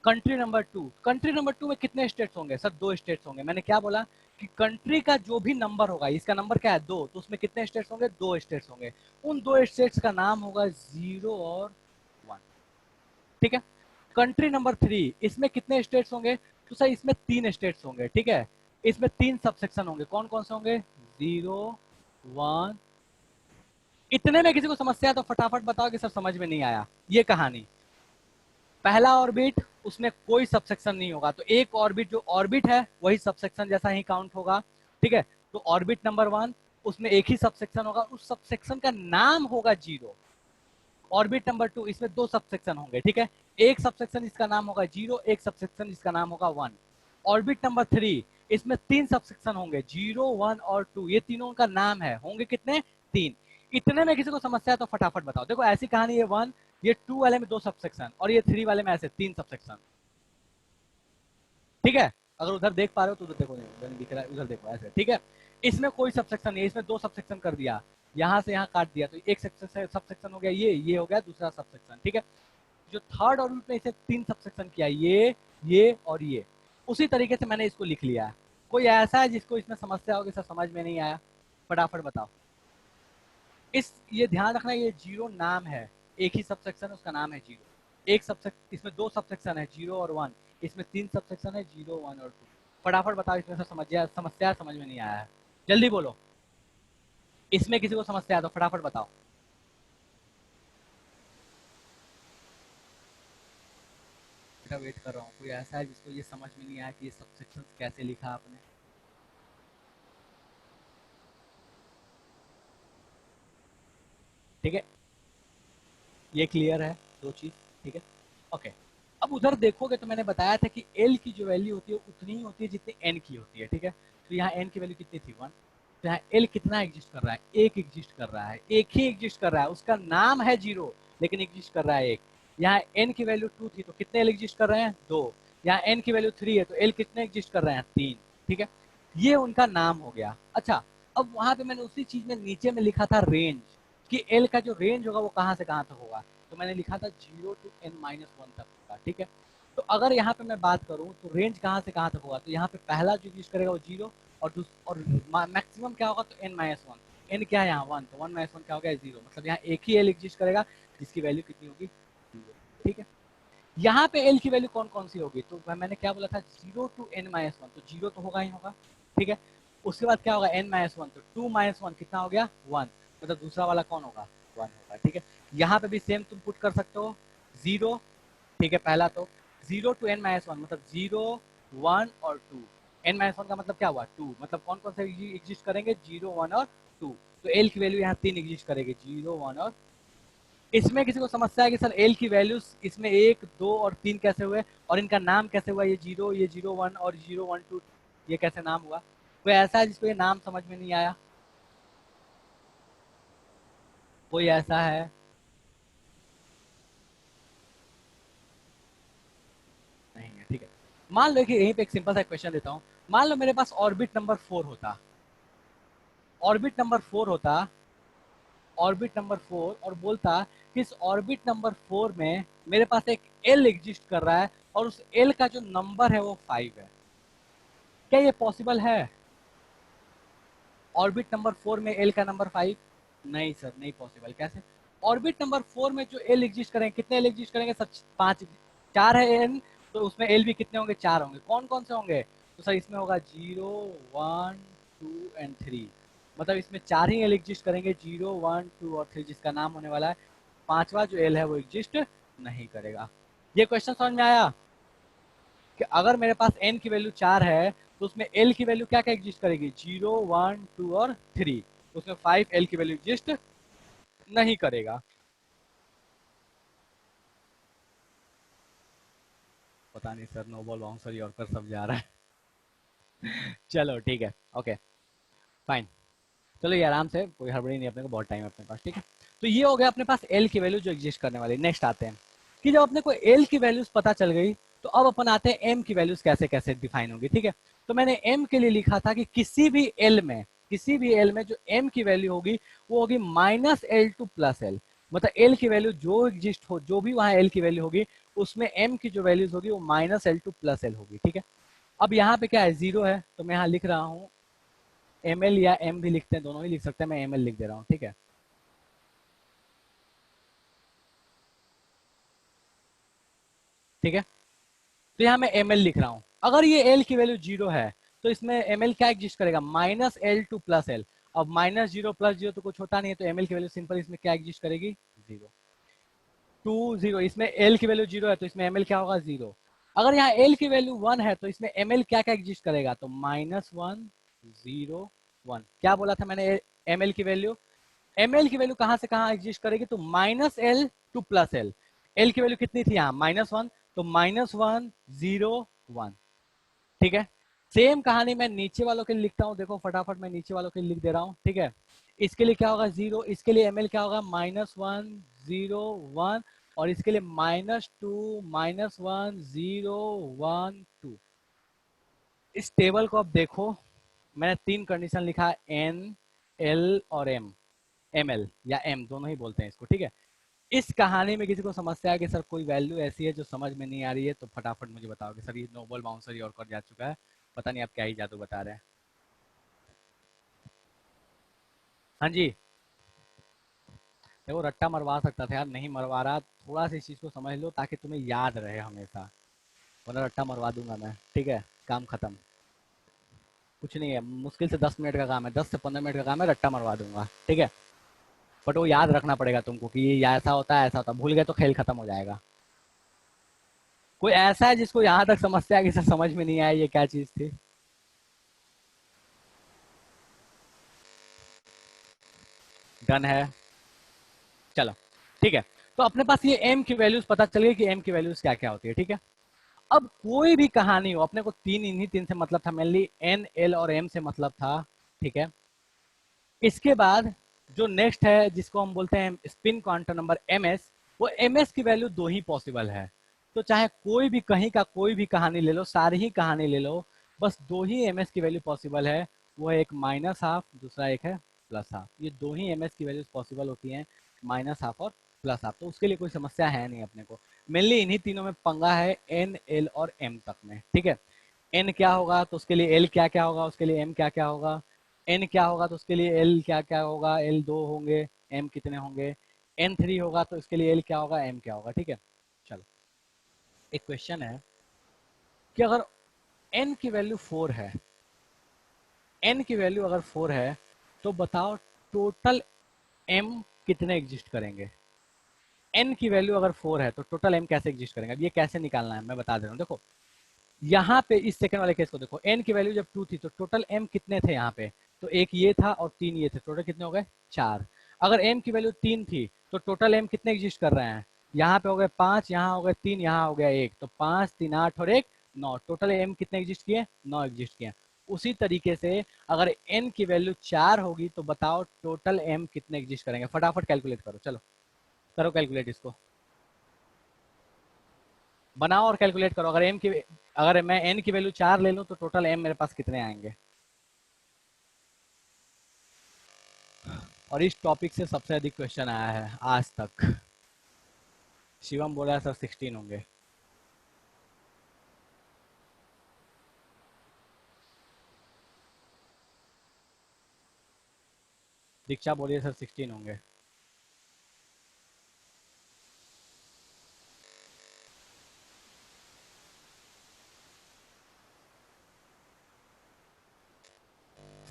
कंट्री नंबर 2, कंट्री नंबर 2 में कितने स्टेट्स होंगे सर, 2 स्टेट्स होंगे। मैंने क्या बोला कि कंट्री का जो भी नंबर होगा, इसका नंबर क्या है 2, तो उसमें कितने स्टेट्स होंगे, 2 स्टेट्स होंगे। उन 2 स्टेट्स का नाम होगा 0 और 1, ठीक है। कंट्री नंबर 3, इसमें कितने स्टेट्स होंगे, तो सर इसमें 3 स्टेट्स होंगे, ठीक है। इसमें 3 सबसेक्शन होंगे, कौन कौन से होंगे, 0 1। इतने में किसी को समस्या है तो फटाफट बताओ कि सर समझ में नहीं आया। ये कहानी, पहला ऑर्बिट उसमें कोई सबसेक्शन नहीं होगा, तो एक ऑर्बिट जो ऑर्बिट है वही सबसेक्शन जैसा ही काउंट होगा, ठीक है। तो ऑर्बिट नंबर 1 उसमें एक ही सबसेक्शन होगा, उस सबसेक्शन का नाम होगा 0। ऑर्बिट नंबर 2 इसमें 2 सबसेक्शन होंगे, ठीक है। एक सबसेक्शन इसका नाम होगा 0, एक सबसेक्शन इसका नाम होगा 1। ऑर्बिट नंबर 3 इसमें 3 सबसेक्शन होंगे, 0 1 और 2, ये तीनों का नाम है, होंगे कितने, 3। इतने में किसी को समस्या है तो फटाफट बताओ। देखो ऐसी कहानी, ये 1, ये 2 वाले में 2 सबसेक्शन और ये 3 वाले में ऐसे 3 सबसेक्शन, ठीक है। अगर उधर देख पा रहे हो तो उधर देखो, नहीं दिख रहा है उधर देखो, ऐसे, ठीक है। इसमें कोई सबसेक्शन नहीं है, इसमें 2 सबसेक्शन कर दिया, यहां से यहां काट दिया, तो एक सबसेक्शन हो गया, ये हो गया दूसरा सबसेक्शन, ठीक है। जो थर्ड ऑर्बिट में इसे 3 सबसेक्शन किया, ये और ये, उसी तरीके से मैंने इसको लिख लिया है। कोई ऐसा है जिसको इसमें समस्या होगी सर समझ में नहीं आया, फटाफट बताओ। ये ध्यान रखना, ये 0 नाम है, एक ही सबसेक्शन है उसका नाम है 0। एक सबसेक्शन, इसमें 2 सबसेक्शन है 0 और 1, इसमें 3 सबसेक्शन है 0 1 और 2। फटाफट बताओ इसमें से समस्या समझ में नहीं आया है, जल्दी बोलो। इसमें किसी को समस्या है तो फटाफट बताओ। बेटा वेट कर रहा हूँ, कोई ऐसा है जिसको ये समझ में नहीं आया कि ये सबसेक्शन कैसे लिखा आपने। ठीक है, ये क्लियर है 2 चीज, ठीक है, ओके। अब उधर देखोगे तो मैंने बताया था कि एल की जो वैल्यू होती है उतनी ही होती है जितनी एन की होती है, ठीक है। तो यहाँ एन की वैल्यू कितनी थी 1, तो यहाँ एल कितना एग्जिस्ट कर रहा है, एक एग्जिस्ट कर रहा है, एक ही एग्जिस्ट कर रहा है, उसका नाम है 0 लेकिन एग्जिस्ट कर रहा है 1। यहाँ एन की वैल्यू 2 थी तो कितने एल एग्जिस्ट कर रहे हैं 2। यहाँ एन की वैल्यू 3 है तो एल कितने एग्जिस्ट कर रहे हैं 3, ठीक है। ये उनका नाम हो गया। अच्छा, अब वहां पे मैंने उसी चीज में नीचे में लिखा था रेंज, कि एल का जो रेंज होगा वो कहाँ से कहाँ तक होगा, तो मैंने लिखा था 0 to n-1 तक होगा, ठीक है। तो अगर यहाँ पे मैं बात करूँ तो रेंज कहाँ से कहाँ तक होगा, तो यहाँ पे पहला जो यूज करेगा वो 0 और मैक्सिमम क्या होगा तो n-1। n क्या है यहाँ 1, तो 1-1 क्या हो गया 0, मतलब यहाँ एक ही एल एग्जिस्ट करेगा जिसकी वैल्यू कितनी होगी 0, ठीक है। यहाँ पे एल की वैल्यू कौन कौन सी होगी, तो मैंने क्या बोला था 0 to n-1, तो 0 तो होगा ही होगा, ठीक है। उसके बाद क्या होगा n-1, तो 2-1 कितना हो गया 1, मतलब दूसरा वाला कौन होगा 1 होगा, ठीक है। यहाँ पे भी सेम तुम पुट कर सकते हो 0, ठीक है। पहला तो 0 to n-1 मतलब 0 1 और 2, n माइनस वन का मतलब क्या हुआ 2, मतलब कौन कौन से एग्जिस्ट करेंगे 0 1 और 2, तो l की वैल्यू यहाँ 3 एग्जिस्ट करेगी 0 1 और इसमें किसी को समस्या है कि सर एल की वैल्यूज इसमें 1 2 और 3 कैसे हुए और इनका नाम कैसे हुआ, ये 0 1 और 0 1 2 ये कैसे नाम हुआ, कोई ऐसा है जिसको ये नाम समझ में नहीं आया, कोई ऐसा है? नहीं है, ठीक है। मान लो कि यहीं पे एक सिंपल सा क्वेश्चन देता हूँ, मान लो मेरे पास ऑर्बिट नंबर 4 होता, ऑर्बिट नंबर 4 होता, ऑर्बिट नंबर 4 और बोलता कि इस ऑर्बिट नंबर 4 में मेरे पास एक एल एग्जिस्ट कर रहा है और उस एल का जो नंबर है वो 5 है, क्या ये पॉसिबल है? ऑर्बिट नंबर 4 में एल का नंबर 5? नहीं सर, नहीं पॉसिबल। कैसे? ऑर्बिट नंबर 4 में जो एल एग्जिस्ट करेंगे, कितने एल एग्जिस्ट करेंगे सर? 5, 4 है एन, तो उसमें एल भी कितने होंगे? 4 होंगे। कौन कौन से होंगे? तो सर इसमें होगा 0 1 2 एंड 3, मतलब इसमें 4 ही एल एग्जिस्ट करेंगे, 0 1 2 और 3, जिसका नाम होने वाला है पांचवा जो एल है वो एग्जिस्ट नहीं करेगा। ये क्वेश्चन समझ में आया कि अगर मेरे पास n की वैल्यू 4 है तो उसमें l की वैल्यू क्या क्या एग्जिस्ट करेगी? 0 1 2 और 3, उसमें 5 l की वैल्यू एग्जिस्ट नहीं करेगा। पता नहीं sir, no ball bouncer yorker सब जा रहा है। चलो ठीक है, ओके फाइन, चलो ये आराम से, कोई हड़बड़ी नहीं, अपने को बहुत टाइम है अपने पास, ठीक है। तो ये हो गया अपने पास एल की वैल्यू जो एग्जिस्ट करने वाली। नेक्स्ट आते हैं कि जब अपने को एल की वैल्यूज पता चल गई तो अब अपन आते हैं एम की वैल्यूज कैसे कैसे डिफाइन होंगी, ठीक है। तो मैंने एम के लिए लिखा था कि किसी भी एल में, किसी भी एल में जो एम की वैल्यू होगी वो होगी -L2 + L, मतलब एल की वैल्यू जो एग्जिस्ट हो, जो भी वहां एल की वैल्यू होगी उसमें एम की जो वैल्यूज होगी वो -L2 + L होगी, ठीक है। अब यहाँ पे क्या है, 0 है, तो मैं यहाँ लिख रहा हूँ एम एल, या एम भी लिखते हैं, दोनों ही लिख सकते हैं, मैं एम एल लिख दे रहा हूँ, ठीक है। ठीक है, तो यहाँ मैं एम एल लिख रहा हूँ। अगर ये एल की वैल्यू 0 है तो इसमें एम एल क्या एग्जिस्ट करेगा? -L2 + L। अब -0 + 0 तो कुछ होता नहीं है, तो एम एल की वैल्यू सिंपल इसमें क्या एग्जिस्ट करेगी? 0 2 0, इसमें एल की वैल्यू 0 है तो इसमें एम एल क्या होगा? 0। अगर यहाँ एल की वैल्यू 1 है तो इसमें एम एल क्या क्या एग्जिस्ट करेगा? तो -1 0 1। क्या बोला था मैंने? एम एल की वैल्यू, एम एल की वैल्यू कहां से कहां एग्जिस्ट करेगी? तो -L2 + L। एल की वैल्यू कितनी थी यहाँ? -1, तो -1 0 1, ठीक है। सेम कहानी मैं नीचे वालों के लिए लिखता हूँ, देखो फटाफट मैं नीचे वालों के लिए लिख दे रहा हूँ, ठीक है। इसके लिए क्या होगा? 0, इसके लिए एम एल क्या होगा? -1 0 1, और इसके लिए -2 -1 0 1 2। इस टेबल को अब देखो, मैंने 3 कंडीशन लिखा, एन एल और एम, एम एल या एम दोनों ही बोलते हैं इसको, ठीक है। इस कहानी में किसी को समस्या है कि सर कोई वैल्यू ऐसी है जो समझ में नहीं आ रही है, तो फटाफट मुझे बताओ कि सर ये नो बॉल बाउंसर ही और कर जा चुका है, पता नहीं आप क्या ही जादू बता रहे हैं। हाँ जी, देखो रट्टा मरवा सकता था यार, नहीं मरवा रहा, थोड़ा सा इस चीज को समझ लो ताकि तुम्हें याद रहे हमेशा, वरना रट्टा मरवा दूंगा मैं, ठीक है। काम खत्म, कुछ नहीं है, मुश्किल से 10 मिनट का काम है, 10 से 15 मिनट का काम है, रट्टा मरवा दूंगा, ठीक है। बट वो याद रखना पड़ेगा तुमको कि ये ऐसा होता है, ऐसा होता है, भूल गए तो खेल खत्म हो जाएगा। कोई ऐसा है जिसको यहाँ तक समस्या है कि सर समझ में नहीं आया ये क्या चीज थी? डन है, चलो ठीक है। तो अपने पास ये एम की वैल्यूज पता चल गई कि एम की वैल्यूज क्या क्या होती है, ठीक है। अब कोई भी कहानी हो, अपने को इन्हीं तीन से मतलब था, मेनली एन एल और एम से मतलब था, ठीक है। इसके बाद जो नेक्स्ट है जिसको हम बोलते हैं spin quantum number m s, वो एम एस की वैल्यू 2 ही पॉसिबल है। तो चाहे कोई भी कहीं का कोई भी कहानी ले लो, सारी ही कहानी ले लो, बस 2 ही एम एस की वैल्यू पॉसिबल है, वो एक -12, दूसरा एक है +12। ये 2 ही एम एस की वैल्यूज पॉसिबल होती हैं, -12 और +12, तो उसके लिए कोई समस्या है नहीं अपने को। मेनली इन्हीं तीनों में पंगा है, एन एल और एम तक में, ठीक है। एन क्या होगा तो उसके लिए एल क्या क्या होगा, उसके लिए एम क्या क्या होगा, एन क्या होगा तो उसके लिए एल क्या क्या होगा, एल 2 होंगे, एम कितने होंगे, एन 3 होगा तो उसके लिए एल क्या होगा, एम क्या होगा, ठीक है। चलो एक क्वेश्चन है कि अगर एन की वैल्यू 4 है, एन की वैल्यू अगर 4 है तो बताओ टोटल एम कितने एग्जिस्ट करेंगे? एन की वैल्यू अगर 4 है तो टोटल एम कैसे एग्जिस्ट करेंगे? अब ये कैसे निकालना है मैं बता दे रहा हूँ, देखो यहाँ पे इस सेकंड वाले केस को देखो, n की वैल्यू जब 2 थी तो टोटल m कितने थे यहाँ पे, तो एक ये था और 3 ये थे, टोटल कितने हो गए 4। अगर m की वैल्यू 3 थी तो टोटल m कितने एग्जिस्ट कर रहे हैं, यहाँ पे हो गए 5, यहाँ हो गए 3, यहाँ हो गया 1, तो 5 3 8 और 1 9, टोटल m कितने एग्जिस्ट किए 9 एग्जिस्ट किए। उसी तरीके से अगर n की वैल्यू 4 होगी तो बताओ टोटल m कितने एग्जिस्ट करेंगे, फटाफट कैलकुलेट करो, चलो करो कैलकुलेट, इसको बनाओ और कैलकुलेट करो। अगर मैं n की वैल्यू 4 ले लूं तो टोटल m मेरे पास कितने आएंगे। और इस टॉपिक से सबसे अधिक क्वेश्चन आया है आज तक। शिवम बोला सर 16 होंगे। दीक्षा बोलिए सर 16 होंगे।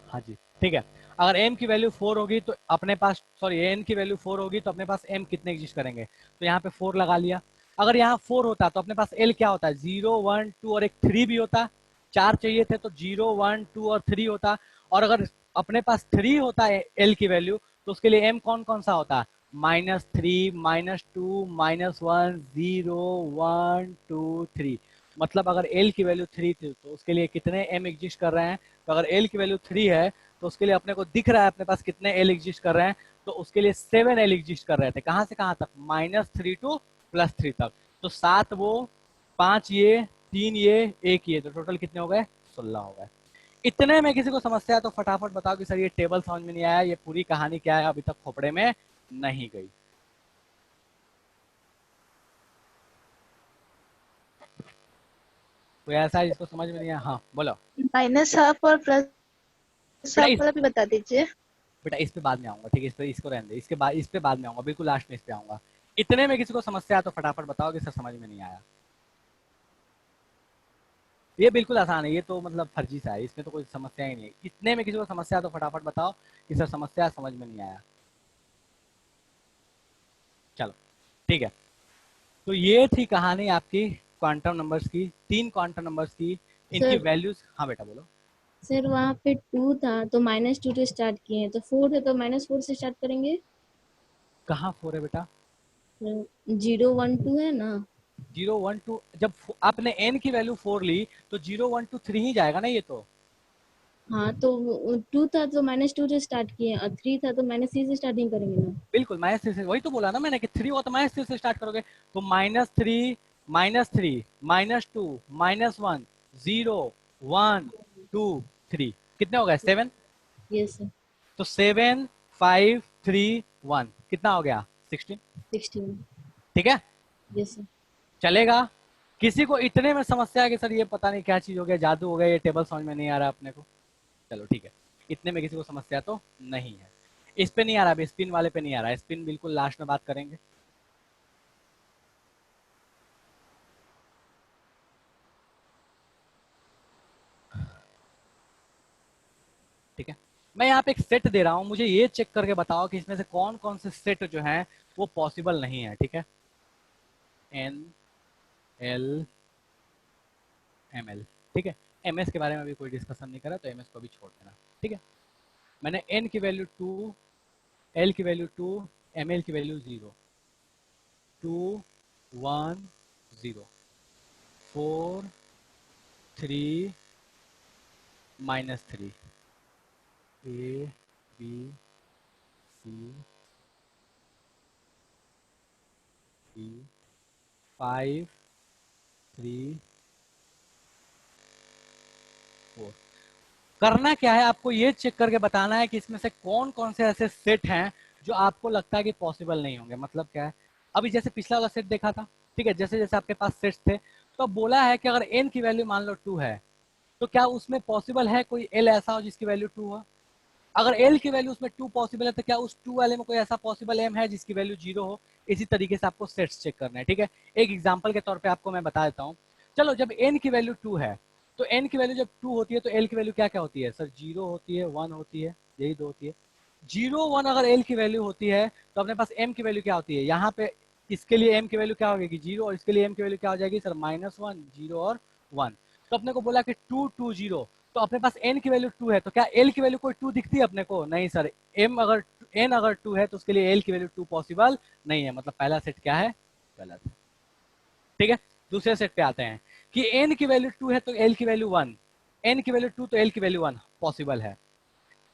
हाँ जी ठीक है। अगर m की वैल्यू 4 होगी तो अपने पास, सॉरी n की वैल्यू 4 होगी तो अपने पास m कितने एग्जिस्ट करेंगे, तो यहाँ पे 4 लगा लिया। अगर यहाँ 4 होता तो अपने पास l क्या होता है, 0 1 2 और एक 3 भी होता। 4 चाहिए थे तो 0 1 2 और 3 होता। और अगर अपने पास 3 होता है l की वैल्यू तो उसके लिए m कौन कौन सा होता, -3 -2 -1 0 1 2 3। मतलब अगर l की वैल्यू 3 थी तो उसके लिए कितने m एग्जिस्ट कर रहे हैं, तो अगर l की वैल्यू 3 है तो उसके लिए अपने को दिख रहा है अपने पास कितने l एग्जिस्ट कर रहे हैं, तो उसके लिए 7 l एग्जिस्ट कर रहे थे। कहां से कहां तक, -3 टू +3 तक। तो 7 वो, 5 ये, 3 ये, 1 ये, तो टोटल कितने हो गए 16 हो गए। इतने में किसी को समस्या है तो फटाफट बताओ कि सर ये टेबल समझ में नहीं आया, ये पूरी कहानी क्या है अभी तक खोपड़े में नहीं गई। कोई ऐसा है जिसको समझ में नहीं आया, हाँ बोलो। -हाफ और प्लस हाफ वाला भी बता दीजिए। बेटा इस पे बाद में आऊंगा, ठीक है, इस पे इसको रहने दे, इसके बाद इस पे बाद में आऊंगा, बिल्कुल लास्ट में इस पे आऊंगा। इतने में किसी को समस्या है तो फटाफट बताओ कि सर समझ में नहीं आया। ये बिल्कुल आसान है, ये तो मतलब फर्जी सा है, इसमें तो कोई समस्या ही नहीं है। इतने में किसी को समस्या है तो फटाफट बताओ कि सर समस्या समझ में नहीं आया। चलो ठीक है, तो ये थी कहानी आपकी क्वांटम नंबर्स की, 3 क्वांटम नंबर्स की, इनकी वैल्यूज। हाँ बेटा बोलो। सर वहाँ पे 2 था तो -2 से स्टार्ट किए हैं, तो 4 है तो -4 से स्टार्ट करेंगे। कहाँ 4 है बेटा, 0 1 2 है ना। 0 1 2, जब आपने n की वैल्यू 4 ली तो 0 1 2 3 ही जाएगा ना ये तो। हाँ तो 2 था तो -2 से स्टार्ट किए और 3 था तो -3 से स्टार्टिंग करेंगे ना। बिल्कुल -3 से, वही तो बोला ना मैंने कि 3 हुआ तो -3 से स्टार्ट करोगे। तो -3 -3 -2 -1 0 1 2 3 कितने हो गए 7। Yes sir. तो 7 5 3 1 कितना हो गया 16। 16। ठीक है यस सर। चलेगा। किसी को इतने में समस्या है कि सर ये पता नहीं क्या चीज हो गया, जादू हो गया, ये टेबल समझ में नहीं आ रहा अपने को। चलो ठीक है, इतने में किसी को समस्या तो नहीं है। इस पे नहीं आ रहा, स्पिन वाले पे नहीं आ रहा, स्पिन बिल्कुल लास्ट में बात करेंगे। ठीक है, मैं यहाँ पे एक सेट दे रहा हूँ, मुझे ये चेक करके बताओ कि इसमें से कौन कौन से सेट जो हैं वो पॉसिबल नहीं है। ठीक है, एन एल एम एल, ठीक है। एम एस के बारे में अभी कोई डिस्कशन नहीं करा तो एम एस को भी छोड़ देना। ठीक है, मैंने एन की वैल्यू 2, एल की वैल्यू 2, एम एल की value 0 2 1 0 4 3 -3 A B C D 5 3 4। करना क्या है, आपको ये चेक करके बताना है कि इसमें से कौन कौन से ऐसे सेट हैं जो आपको लगता है कि पॉसिबल नहीं होंगे। मतलब क्या है, अभी जैसे पिछला वाला सेट देखा था, ठीक है, जैसे जैसे आपके पास सेट्स थे तो अब बोला है कि अगर एन की वैल्यू मान लो 2 है तो क्या उसमें पॉसिबल है कोई एल ऐसा हो जिसकी वैल्यू 2 हो। अगर एल की वैल्यू उसमें 2 पॉसिबल है तो क्या उस 2 वाले में कोई ऐसा पॉसिबल एम है जिसकी वैल्यू 0 हो। इसी तरीके से आपको सेट्स चेक करना है। ठीक है, एक एग्जांपल के तौर पे आपको मैं बता देता हूँ। चलो जब एन की वैल्यू 2 है तो एन की वैल्यू जब 2 होती है तो एल की वैल्यू क्या क्या होती है सर, 0 होती है 1 होती है, यही दो होती है। 0 1 अगर एल की वैल्यू होती है तो अपने पास एम की वैल्यू क्या होती है, यहाँ पे इसके लिए एम की वैल्यू क्या होगी 0 और इसके लिए एम की वैल्यू क्या हो जाएगी सर -1 0 और 1। तो अपने को बोला कि 220, तो अपने पास n की वैल्यू 2 है, तो क्या l की वैल्यू कोई 2 दिखती है अपने को? नहीं सर, n अगर 2 है तो उसके लिए l की वैल्यू 2 पॉसिबल नहीं है, मतलब पहला सेट क्या है? गलत है। ठीक है, दूसरे सेट पे आते हैं कि n की वैल्यू 2 है तो l की वैल्यू 1, n की वैल्यू 2 तो l की वैल्यू 1 पॉसिबल है,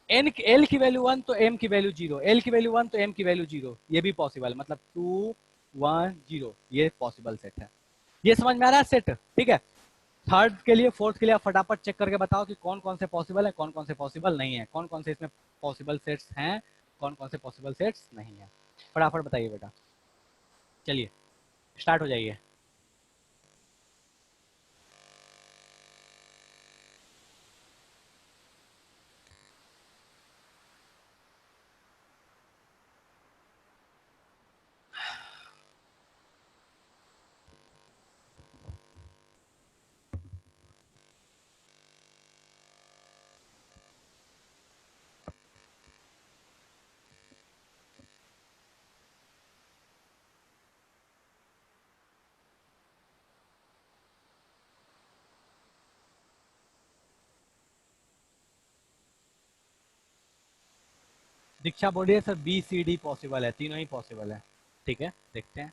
l की वैल्यू 1 तो m की वैल्यू 0, l की वैल्यू 1 तो m की वैल्यू 0, ये भी पॉसिबल, मतलब 2 1 0, ये पॉसिबल सेट है। ये समझ में आ रहा है सेट? ठीक है, थर्ड के लिए फोर्थ के लिए आप फटाफट चेक करके बताओ कि कौन कौन से पॉसिबल है, कौन कौन से पॉसिबल नहीं है, कौन कौन से इसमें पॉसिबल सेट्स हैं, कौन कौन से पॉसिबल सेट्स नहीं है। फटाफट बताइए बेटा, चलिए स्टार्ट हो जाइए। दीक्षा बोल रही है sir B C D possible है, तीनों ही पॉसिबल है। ठीक है, देखते हैं।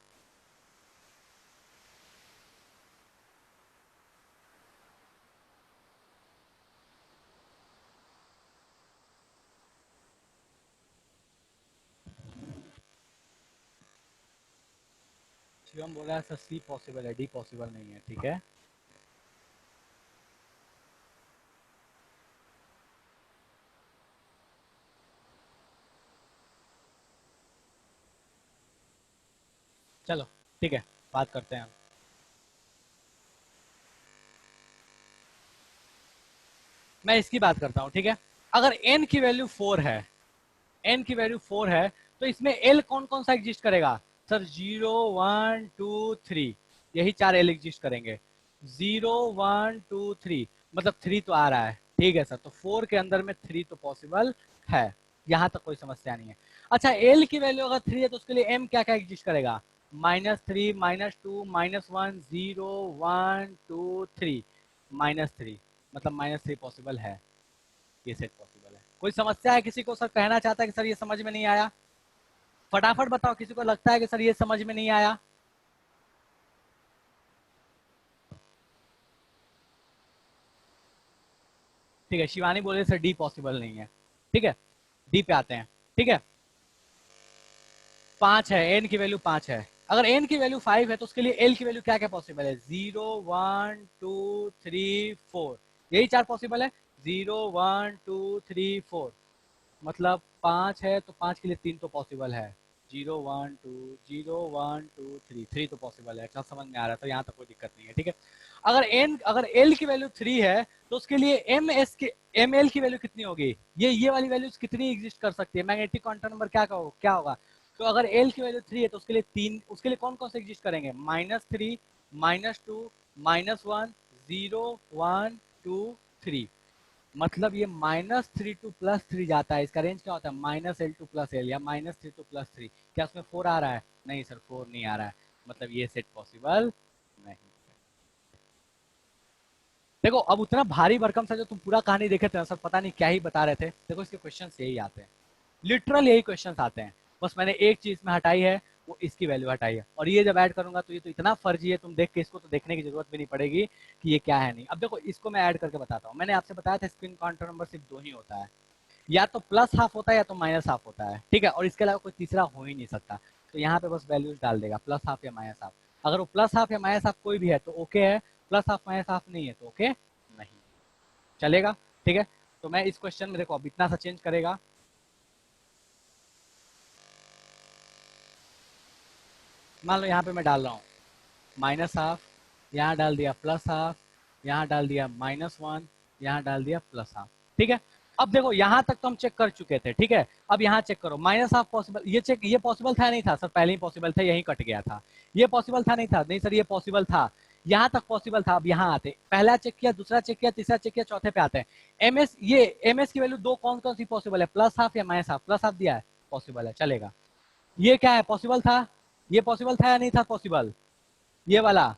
शिवम बोल रहा है सर सी पॉसिबल है, डी पॉसिबल नहीं है। ठीक है, चलो ठीक है, बात करते हैं। मैं इसकी बात करता हूँ। ठीक है, अगर n की वैल्यू 4 है, n की वैल्यू 4 है तो इसमें l कौन कौन सा एग्जिस्ट करेगा? सर 0 1 2 3, यही 4 l एग्जिस्ट करेंगे। 0 1 2 3 मतलब 3 तो आ रहा है। ठीक है सर, तो 4 के अंदर में 3 तो पॉसिबल है, यहां तक कोई समस्या नहीं है। अच्छा, l की वैल्यू अगर 3 है तो उसके लिए m क्या क्या एग्जिस्ट करेगा? -3 -2 -1 0 1 2 3 -3, मतलब -3 पॉसिबल है, ये सेट पॉसिबल है। कोई समस्या है किसी को? सर कहना चाहता है कि सर ये समझ में नहीं आया, फटाफट बताओ। किसी को लगता है कि सर ये समझ में नहीं आया? ठीक है, शिवानी बोले सर डी पॉसिबल नहीं है। ठीक है, डी पे आते हैं। ठीक है, 5 है, एन की वैल्यू 5 है। अगर एन की वैल्यू 5 है तो उसके लिए एल की वैल्यू क्या क्या पॉसिबल है? 0 1 2 3 4, यही 4 पॉसिबल है। 0 1 2 3 4 मतलब 5 है तो 5 के लिए 3 तो पॉसिबल है। 0 1 2 0 1 2 3 3 तो पॉसिबल है। अच्छा, समझ में आ रहा है, तो यहाँ तक कोई दिक्कत नहीं है। ठीक है, अगर एल की वैल्यू 3 है तो उसके लिए एम एल की वैल्यू कितनी होगी? ये वाली वैल्यूज कितनी एग्जिस्ट कर सकती है? मैग्नेटिक क्वांटम नंबर क्या होगा? तो अगर एल की वैल्यू 3 है तो उसके लिए 3, उसके लिए कौन कौन से एग्जिस्ट करेंगे? -3 -2 -1 0 1 2 3, मतलब ये -3 टू +3 जाता है। इसका रेंज क्या होता है? -L टू +L या -3 टू +3। क्या उसमें 4 आ रहा है? नहीं सर, 4 नहीं आ रहा है, मतलब ये सेट पॉसिबल नहीं। देखो, अब उतना भारी भरकम सा जो तुम पूरा कहानी देखे थे ना सर, पता नहीं क्या ही बता रहे थे। देखो, इसके क्वेश्चन यही आते हैं, लिटरल यही क्वेश्चन आते हैं। बस मैंने एक चीज में हटाई है, वो इसकी वैल्यू हटाई है, और ये जब ऐड करूंगा तो ये तो इतना फर्जी है, तुम देख के इसको तो देखने की जरूरत भी नहीं पड़ेगी कि ये क्या है नहीं। अब देखो, इसको मैं ऐड करके बताता हूँ। मैंने आपसे बताया था स्पिन क्वांटम नंबर सिर्फ 2 ही होता है, या तो +½ होता है या तो -½ होता है। ठीक है, और इसके अलावा कोई तीसरा हो ही नहीं सकता। तो यहाँ पे बस वैल्यूज डाल देगा, +½ या -½ अगर वो +½ या -½ कोई भी है तो ओके है, +½ -½ नहीं है तो ओके नहीं, चलेगा। ठीक है, तो मैं इस क्वेश्चन में देखो अब इतना सा चेंज करेगा। मान लो यहाँ पे मैं डाल रहा हूँ -½ यहाँ डाल दिया +½ यहाँ डाल दिया -1 यहाँ डाल दिया +½ ठीक है, अब देखो यहाँ तक तो हम चेक कर चुके थे। ठीक है, अब यहाँ चेक करो, -½ पॉसिबल, ये पॉसिबल था नहीं था सर? पहले ही पॉसिबल था, यही कट गया था। ये पॉसिबल था नहीं था? नहीं सर, ये पॉसिबल था, यहाँ तक पॉसिबल था। अब यहाँ आते, पहला चेक किया, दूसरा चेक किया, तीसरा चेक किया, चौथे पे आते हैं। एमएस की वैल्यू 2 कौन कौन सी पॉसिबल है? +½ या -½ +½ दिया है, पॉसिबल है, चलेगा। ये क्या है? पॉसिबल था, ये पॉसिबल था या नहीं था? पॉसिबल, ये वाला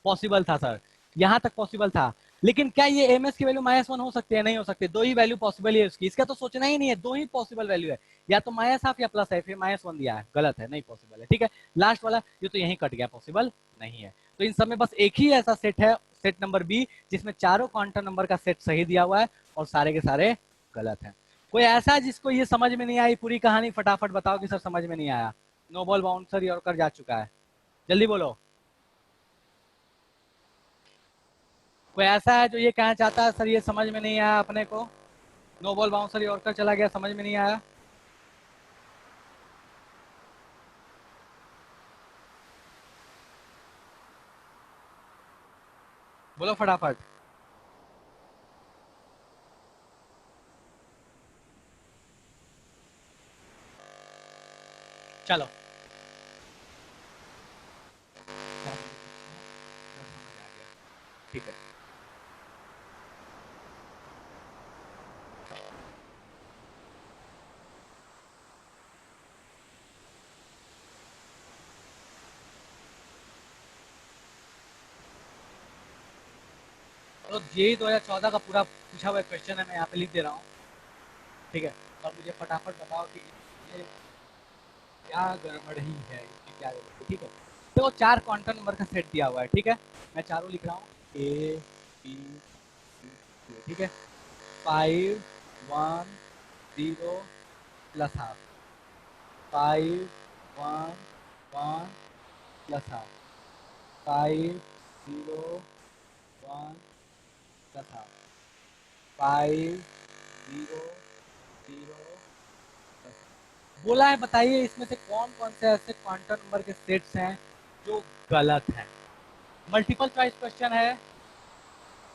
पॉसिबल था सर। यहाँ तक पॉसिबल था। लेकिन क्या ये एमएस की वैल्यू -1 हो सकती है? नहीं हो सकती। दो ही वैल्यू पॉसिबल है उसकी, इसका तो सोचना ही नहीं है। दो ही पॉसिबल वैल्यू है, या तो -1/2 या प्लस है, फिर -1 दिया है, गलत है, नहीं पॉसिबल है। ठीक है, लास्ट वाला ये तो यहीं कट गया, पॉसिबल नहीं है। तो इन सब में बस एक ही ऐसा सेट है, सेट नंबर बी, जिसमें चारों क्वांटम नंबर का सेट सही दिया हुआ है और सारे के सारे गलत है। कोई ऐसा जिसको ये समझ में नहीं आई पूरी कहानी? फटाफट बताओ कि सर समझ में नहीं आया। नो बॉल बाउंसर यॉर्कर जा चुका है, जल्दी बोलो। कोई ऐसा है जो ये कहना चाहता है सर ये समझ में नहीं आया अपने को? नो बॉल बाउंसर यॉर्कर चला गया, समझ में नहीं आया। बोलो फटाफट। चलो ठीक है। तो जेई 2014 का पूरा पूछा हुआ क्वेश्चन है, मैं यहाँ पे लिख दे रहा हूँ। ठीक है, और मुझे फटाफट बताओ कि ये क्या गड़बड़ ही है, इसकी क्या गड़बड़ है। ठीक है, तो 4 क्वांटम नंबर का सेट दिया हुआ है। ठीक है, मैं चारों लिख रहा हूँ, ए बी सी, ठीक है। 5 1 0 plus half, 5 1 1 plus half, 5 0 1 plus half, 5 0 0 बोला है। बताइए इसमें से कौन कौन से ऐसे क्वांटम नंबर के सेट्स हैं जो गलत हैं? मल्टीपल चॉइस क्वेश्चन है,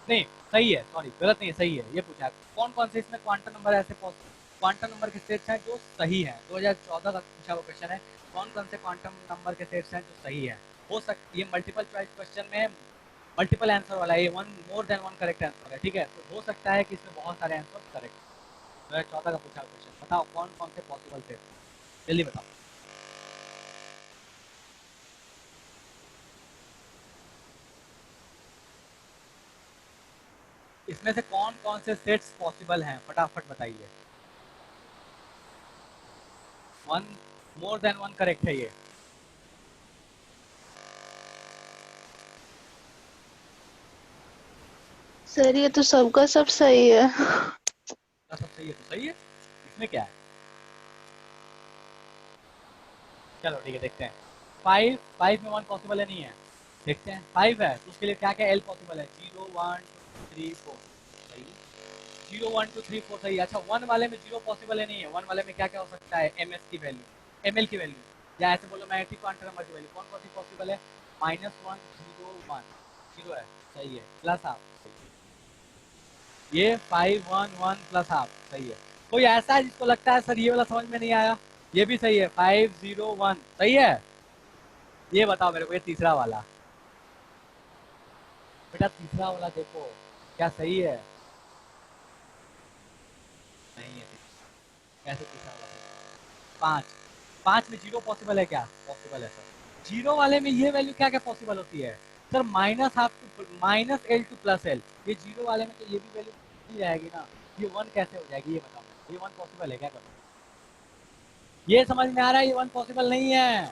नहीं सही है, सॉरी गलत नहीं है, सही है। ये पूछा है कौन कौन से इसमें क्वांटम नंबर ऐसे क्वांटम नंबर के सेट्स हैं जो सही हैं। 2014 का पूछा हुआ क्वेश्चन है, कौन कौन से क्वांटम नंबर के सेट्स हैं जो सही है। हो सकती ये मल्टीपल चॉइस क्वेश्चन में मल्टीपल आंसर वाला है, ये one more than one correct answer है। ठीक है, तो हो सकता है कि इसमें बहुत सारे आंसर करेक्ट। 2014 का पूछा हुआ क्वेश्चन, बताओ कौन कौन से पॉसिबल थे, जल्दी बताओ। इसमें से कौन कौन से सेट्स पॉसिबल हैं, फटाफट बताइए। One more than one correct है ये। सर ये तो सबका सब सही है। सब सही है तो सही है, इसमें क्या है? चलो ठीक है, देखते हैं। 5 में 1 पॉसिबल है, नहीं है। देखते हैं 5 है तो उसके लिए क्या क्या एल पॉसिबल है? 0 1 2 3 4 सही, 0 1 2 3 4 सही। अच्छा 1 वाले में 0 पॉसिबल है, नहीं है। 1 वाले में क्या क्या हो सकता है? एम एस की वैल्यू, एम एल की वैल्यू, या ऐसे बोलो मैग्नेटिक क्वांटम नंबर की वैल्यू। कौन कौन सी पॉसिबल है? -1 0 1 0 है, सही है, प्लस हाफ ये 5 1 1 प्लस हाफ सही है। कोई ऐसा है जिसको लगता है सर ये वाला समझ में नहीं आया? ये भी सही है, 5 0 1 सही है। ये बताओ मेरे को, ये तीसरा वाला बेटा, तीसरा वाला देखो क्या सही है? नहीं है, कैसे तीसरा वाला सही? 5 में 0 पॉसिबल है क्या? पॉसिबल है सर। 0 वाले में ये वैल्यू क्या क्या पॉसिबल होती है सर? -1/2 to +L। ये 0 वाले में तो ये भी वैल्यू मिल जाएगी ना, ये 1 कैसे हो जाएगी ये बताओ। ये 1 पॉसिबल है क्या? करो, ये समझ में आ रहा है ये 1 पॉसिबल नहीं है।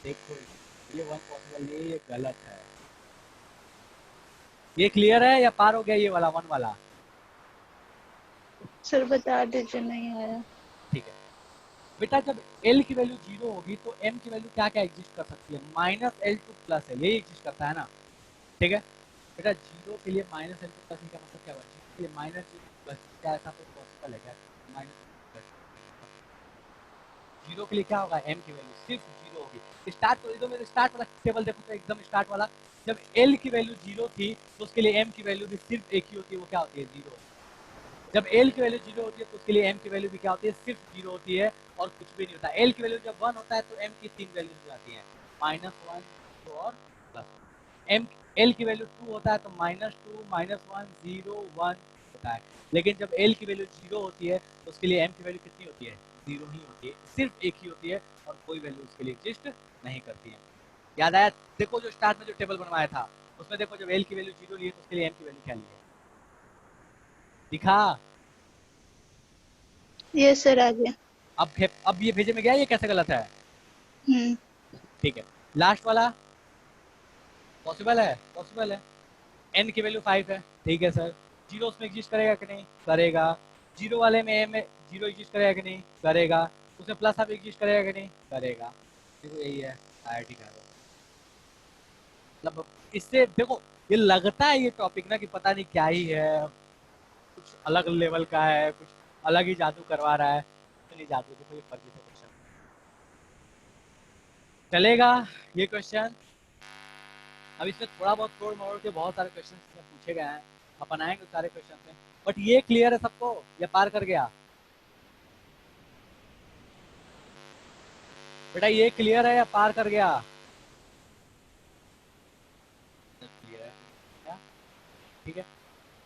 देखो ये 1 पॉसिबल नहीं है, ये गलत है। ये क्लियर है या पार हो गया ये वाला 1 वाला? सर बता दीजिए, नहीं आया। ठीक है बेटा, जब L की वैल्यू 0 होगी तो M की वैल्यू क्या क्या एग्जिस्ट कर सकती है? -L टू +L, यही एग्जिस्ट करता है ना। ठीक है बेटा, 0 के लिए -L टू +L का मतलब क्या हुआ? 0 के लिए -L क्या ऐसा कुछ पॉसिबल है क्या? जीरो के लिए क्या होगा? M की वैल्यू सिर्फ 0 होगी। स्टार्ट कर दो, मेरे स्टार्ट वाला टेबल देखो तो एकदम स्टार्ट वाला, जब L की वैल्यू 0 थी तो उसके लिए M की वैल्यू भी सिर्फ एक ही होती है, वो क्या होती है? 0। जब L की वैल्यू 0 होती है तो उसके लिए M की वैल्यू भी क्या होती है? सिर्फ 0 होती है और कुछ भी नहीं होता। L की वैल्यू जब 1 होता है तो M की 3 वैल्यूज हो जाती हैं, -1 0 और प्लस। M L की वैल्यू 2 होता है तो -2 -1 0 1 होता है। लेकिन जब L की वैल्यू 0 होती है तो उसके लिए M की वैल्यू कितनी होती है? 0 ही होती है, सिर्फ एक ही होती है और कोई वैल्यू उसके लिए एग्जिस्ट नहीं करती है। याद आया? देखो जो स्टार्ट में जो टेबल बनवाया था, उसमें देखो जब एल की वैल्यू 0 ली है तो उसके लिए एम की वैल्यू क्या ली है, दिखा। ये सर आ गया। अब ये भेजे में गया, ये कैसे गलत है? हम्म। ठीक है, लास्ट वाला पॉसिबल है, पॉसिबल है। एन की वैल्यू 5 है, ठीक है सर। जीरो उसमें एग्जिस्ट करेगा कि नहीं? करेगा। जीरो वाले में एम जीरो एग्जिस्ट करेगा कि नहीं? करेगा। उसमें प्लस आप एग्जिस्ट करेगा कि नहीं? करेगा। देखो यही है IIT का। मतलब इससे देखो ये लगता है ये टॉपिक ना कि पता नहीं क्या ही है, कुछ अलग लेवल का है, कुछ अलग ही जादू करवा रहा है। तो नहीं जादू, देखो ये फर्जी से क्वेश्चन चलेगा ये क्वेश्चन। अब इसमें थोड़ा बहुत तोड़ मोड़ के बहुत सारे क्वेश्चन इसमें पूछे गए हैं, अपन आएंगे सारे क्वेश्चन में। बट ये क्लियर है सबको, ये पार कर गया बेटा? ये क्लियर है या पार कर गया? क्लियर है क्या? ठीक है,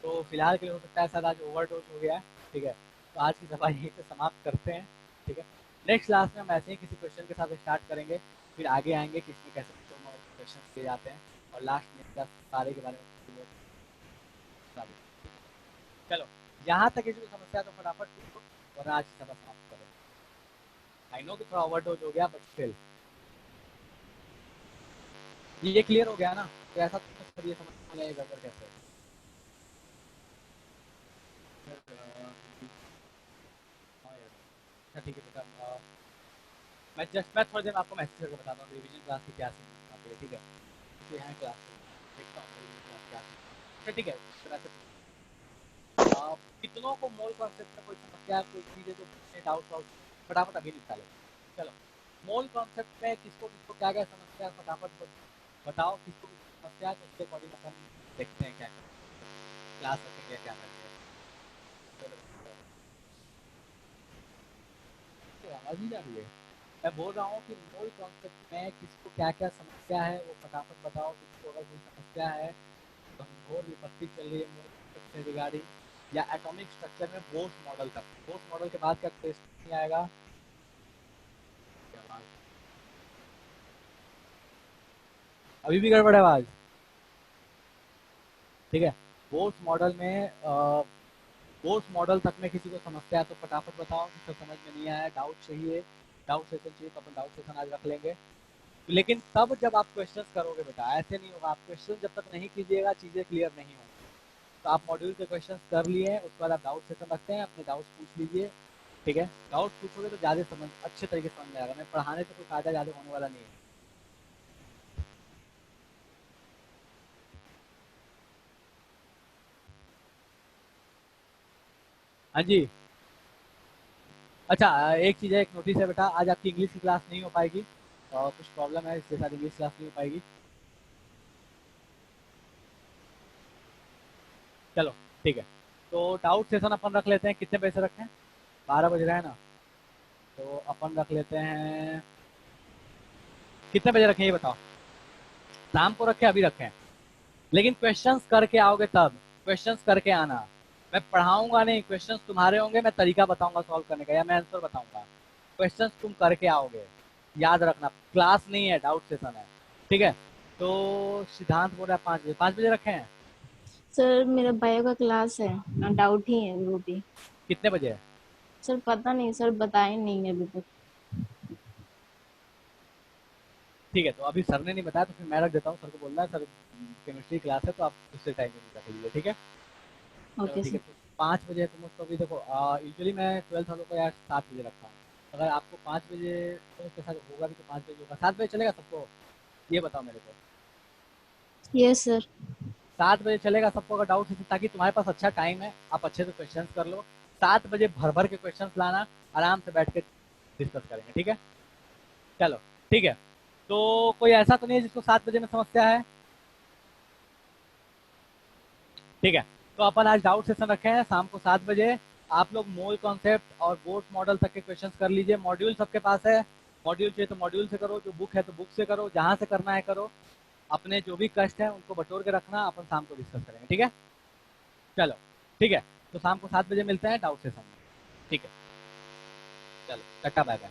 तो फिलहाल के लिए हो सकता है सर आज ओवरडोज हो गया है। ठीक है, तो आज की सभा यहीं पे समाप्त करते हैं। ठीक है, नेक्स्ट क्लास में हम ऐसे ही किसी क्वेश्चन के साथ स्टार्ट करेंगे, फिर आगे आएंगे कि इसमें कैसे क्वेश्चन किए जाते हैं, और लास्ट में इसका सारे के बारे में चलो यहाँ तक ये जो समस्या है तो फटाफट पूछो, वरना आज की सभा समाप्त करें। आई नो कि थोड़ा ओवरडोज हो गया, बट स्टिल ये क्लियर हो गया ना? तो ऐसा तो सर ये समझ में आएगा अगर कैसे। हाँ यार, अच्छा ठीक है बेटा, मैं थोड़ी देर में आपको मैसेज करके बताता हूँ रिवीजन क्लास की क्या सीन है। ठीक है, तो यहाँ क्लास देखता हूँ रिवीजन क्लास क्या सीन है। अच्छा ठीक है, इस तरह से कितनों को मोल कॉन्सेप्ट में कोई समस्या, कोई चीज़ें जो पूछने डाउट वाउट फटाफट अभी निकाले। चलो, मोल कॉन्सेप्ट में किसको किसको क्या क्या समस्या है फटाफट बताओ, किसको किसको समस्या है, तो उसके अकॉर्डिंग अपन देखते हैं क्या क्लास रखेंगे क्या करेंगे। तो आवाज नहीं जा रही है? मैं बोल रहा हूँ कि मोल कॉन्सेप्ट में किसको क्या क्या समस्या है वो फटाफट बताओ। किसको अगर कोई समस्या है तो हम और विपत्ति चल रही है मोल कॉन्सेप्ट से रिगार्डिंग, या एटॉमिक स्ट्रक्चर में बोर्स मॉडल तक। बोर्स मॉडल के बाद क्या टेस्ट नहीं आएगा? अभी भी गड़बड़ है आवाज? ठीक है, बोर्स मॉडल में बोर्स मॉडल तक में किसी को समस्या है तो फटाफट बताओ, किसको समझ में नहीं आया, डाउट चाहिए, डाउट सेशन चाहिए तो अपन डाउट सेशन आज रख लेंगे। लेकिन तब जब आप क्वेश्चंस करोगे बेटा, ऐसे नहीं होगा। आप क्वेश्चन जब तक नहीं कीजिएगा चीज़ें क्लियर नहीं होंगी। तो आप मॉड्यूल के क्वेश्चंस कर लिए, उसके बाद आप डाउट सेशन रखते हैं, अपने डाउट्स पूछ लीजिए। ठीक है, डाउट पूछोगे तो ज़्यादा समझ अच्छे तरीके से समझ में आएगा। मैं पढ़ाने से कोई फायदा ज़्यादा होने वाला नहीं है। हाँ जी, अच्छा एक चीज़ है, एक नोटिस है बेटा, आज आपकी इंग्लिश की क्लास नहीं हो पाएगी और कुछ प्रॉब्लम है, इसके साथ इंग्लिश क्लास नहीं हो पाएगी। चलो ठीक है, तो डाउट सेशन अपन रख लेते हैं, कितने बजे से रखें? 12 बज रहे हैं ना, तो अपन रख लेते हैं, कितने बजे रखें ये बताओ? शाम को रखें अभी रखें? लेकिन क्वेश्चंस करके आओगे तब, क्वेश्चंस करके आना। मैं पढ़ाऊंगा नहीं, क्वेश्चंस तुम्हारे होंगे, मैं तरीका बताऊंगा सॉल्व करने का, या मैं आंसर बताऊंगा। क्वेश्चंस तुम करके आओगे, याद रखना। क्लास नहीं है, डाउट सेशन है। ठीक है, तो सिद्धांत बोल रहा है 5 बजे, 5 बजे रखें? सर मेरा बायो का क्लास है, डाउट ही है वो भी। कितने बजे है? सर पता नहीं सर, बताए नहीं है अभी तक। ठीक है, तो अभी सर ने नहीं बताया तो फिर मैं रख देता हूँ। सर को बोलना है सर केमिस्ट्री क्लास है तो आप दूसरे टाइम में रख लीजिए। ठीक है, चलो ओके ठीक है, सर। तो 5 बजे है तो मुझको अभी देखो, यूजुअली मैं 12th वालों को यार 7 बजे रखता हूँ। अगर आपको 5 बजे तो उसके साथ होगा भी तो 5 बजे होगा, 7 बजे चलेगा सबको? ये बताओ मेरे को। Yes sir. 7 बजे चलेगा सबको अगर डाउट है, ताकि तुम्हारे पास अच्छा टाइम है, आप अच्छे से क्वेश्चन कर लो। 7 बजे भर भर के क्वेश्चन लाना, आराम से बैठ के डिस्कस करेंगे। ठीक है, चलो ठीक है, तो कोई ऐसा तो नहीं है जिसको 7 बजे में समस्या है? ठीक है, तो अपन आज डाउट सेशन रखे हैं शाम को 7 बजे। आप लोग मोल कॉन्सेप्ट और बोर्ड मॉडल तक के क्वेश्चंस कर लीजिए। मॉड्यूल सबके पास है, मॉड्यूल चाहिए तो मॉड्यूल से करो, जो बुक है तो बुक से करो, जहां से करना है करो। अपने जो भी कष्ट है उनको बटोर के रखना, अपन शाम को डिस्कस करेंगे। ठीक है, चलो ठीक है, तो शाम को 7 बजे मिलते हैं डाउट सेशन में। ठीक है, चलो टाटा बाय बाय।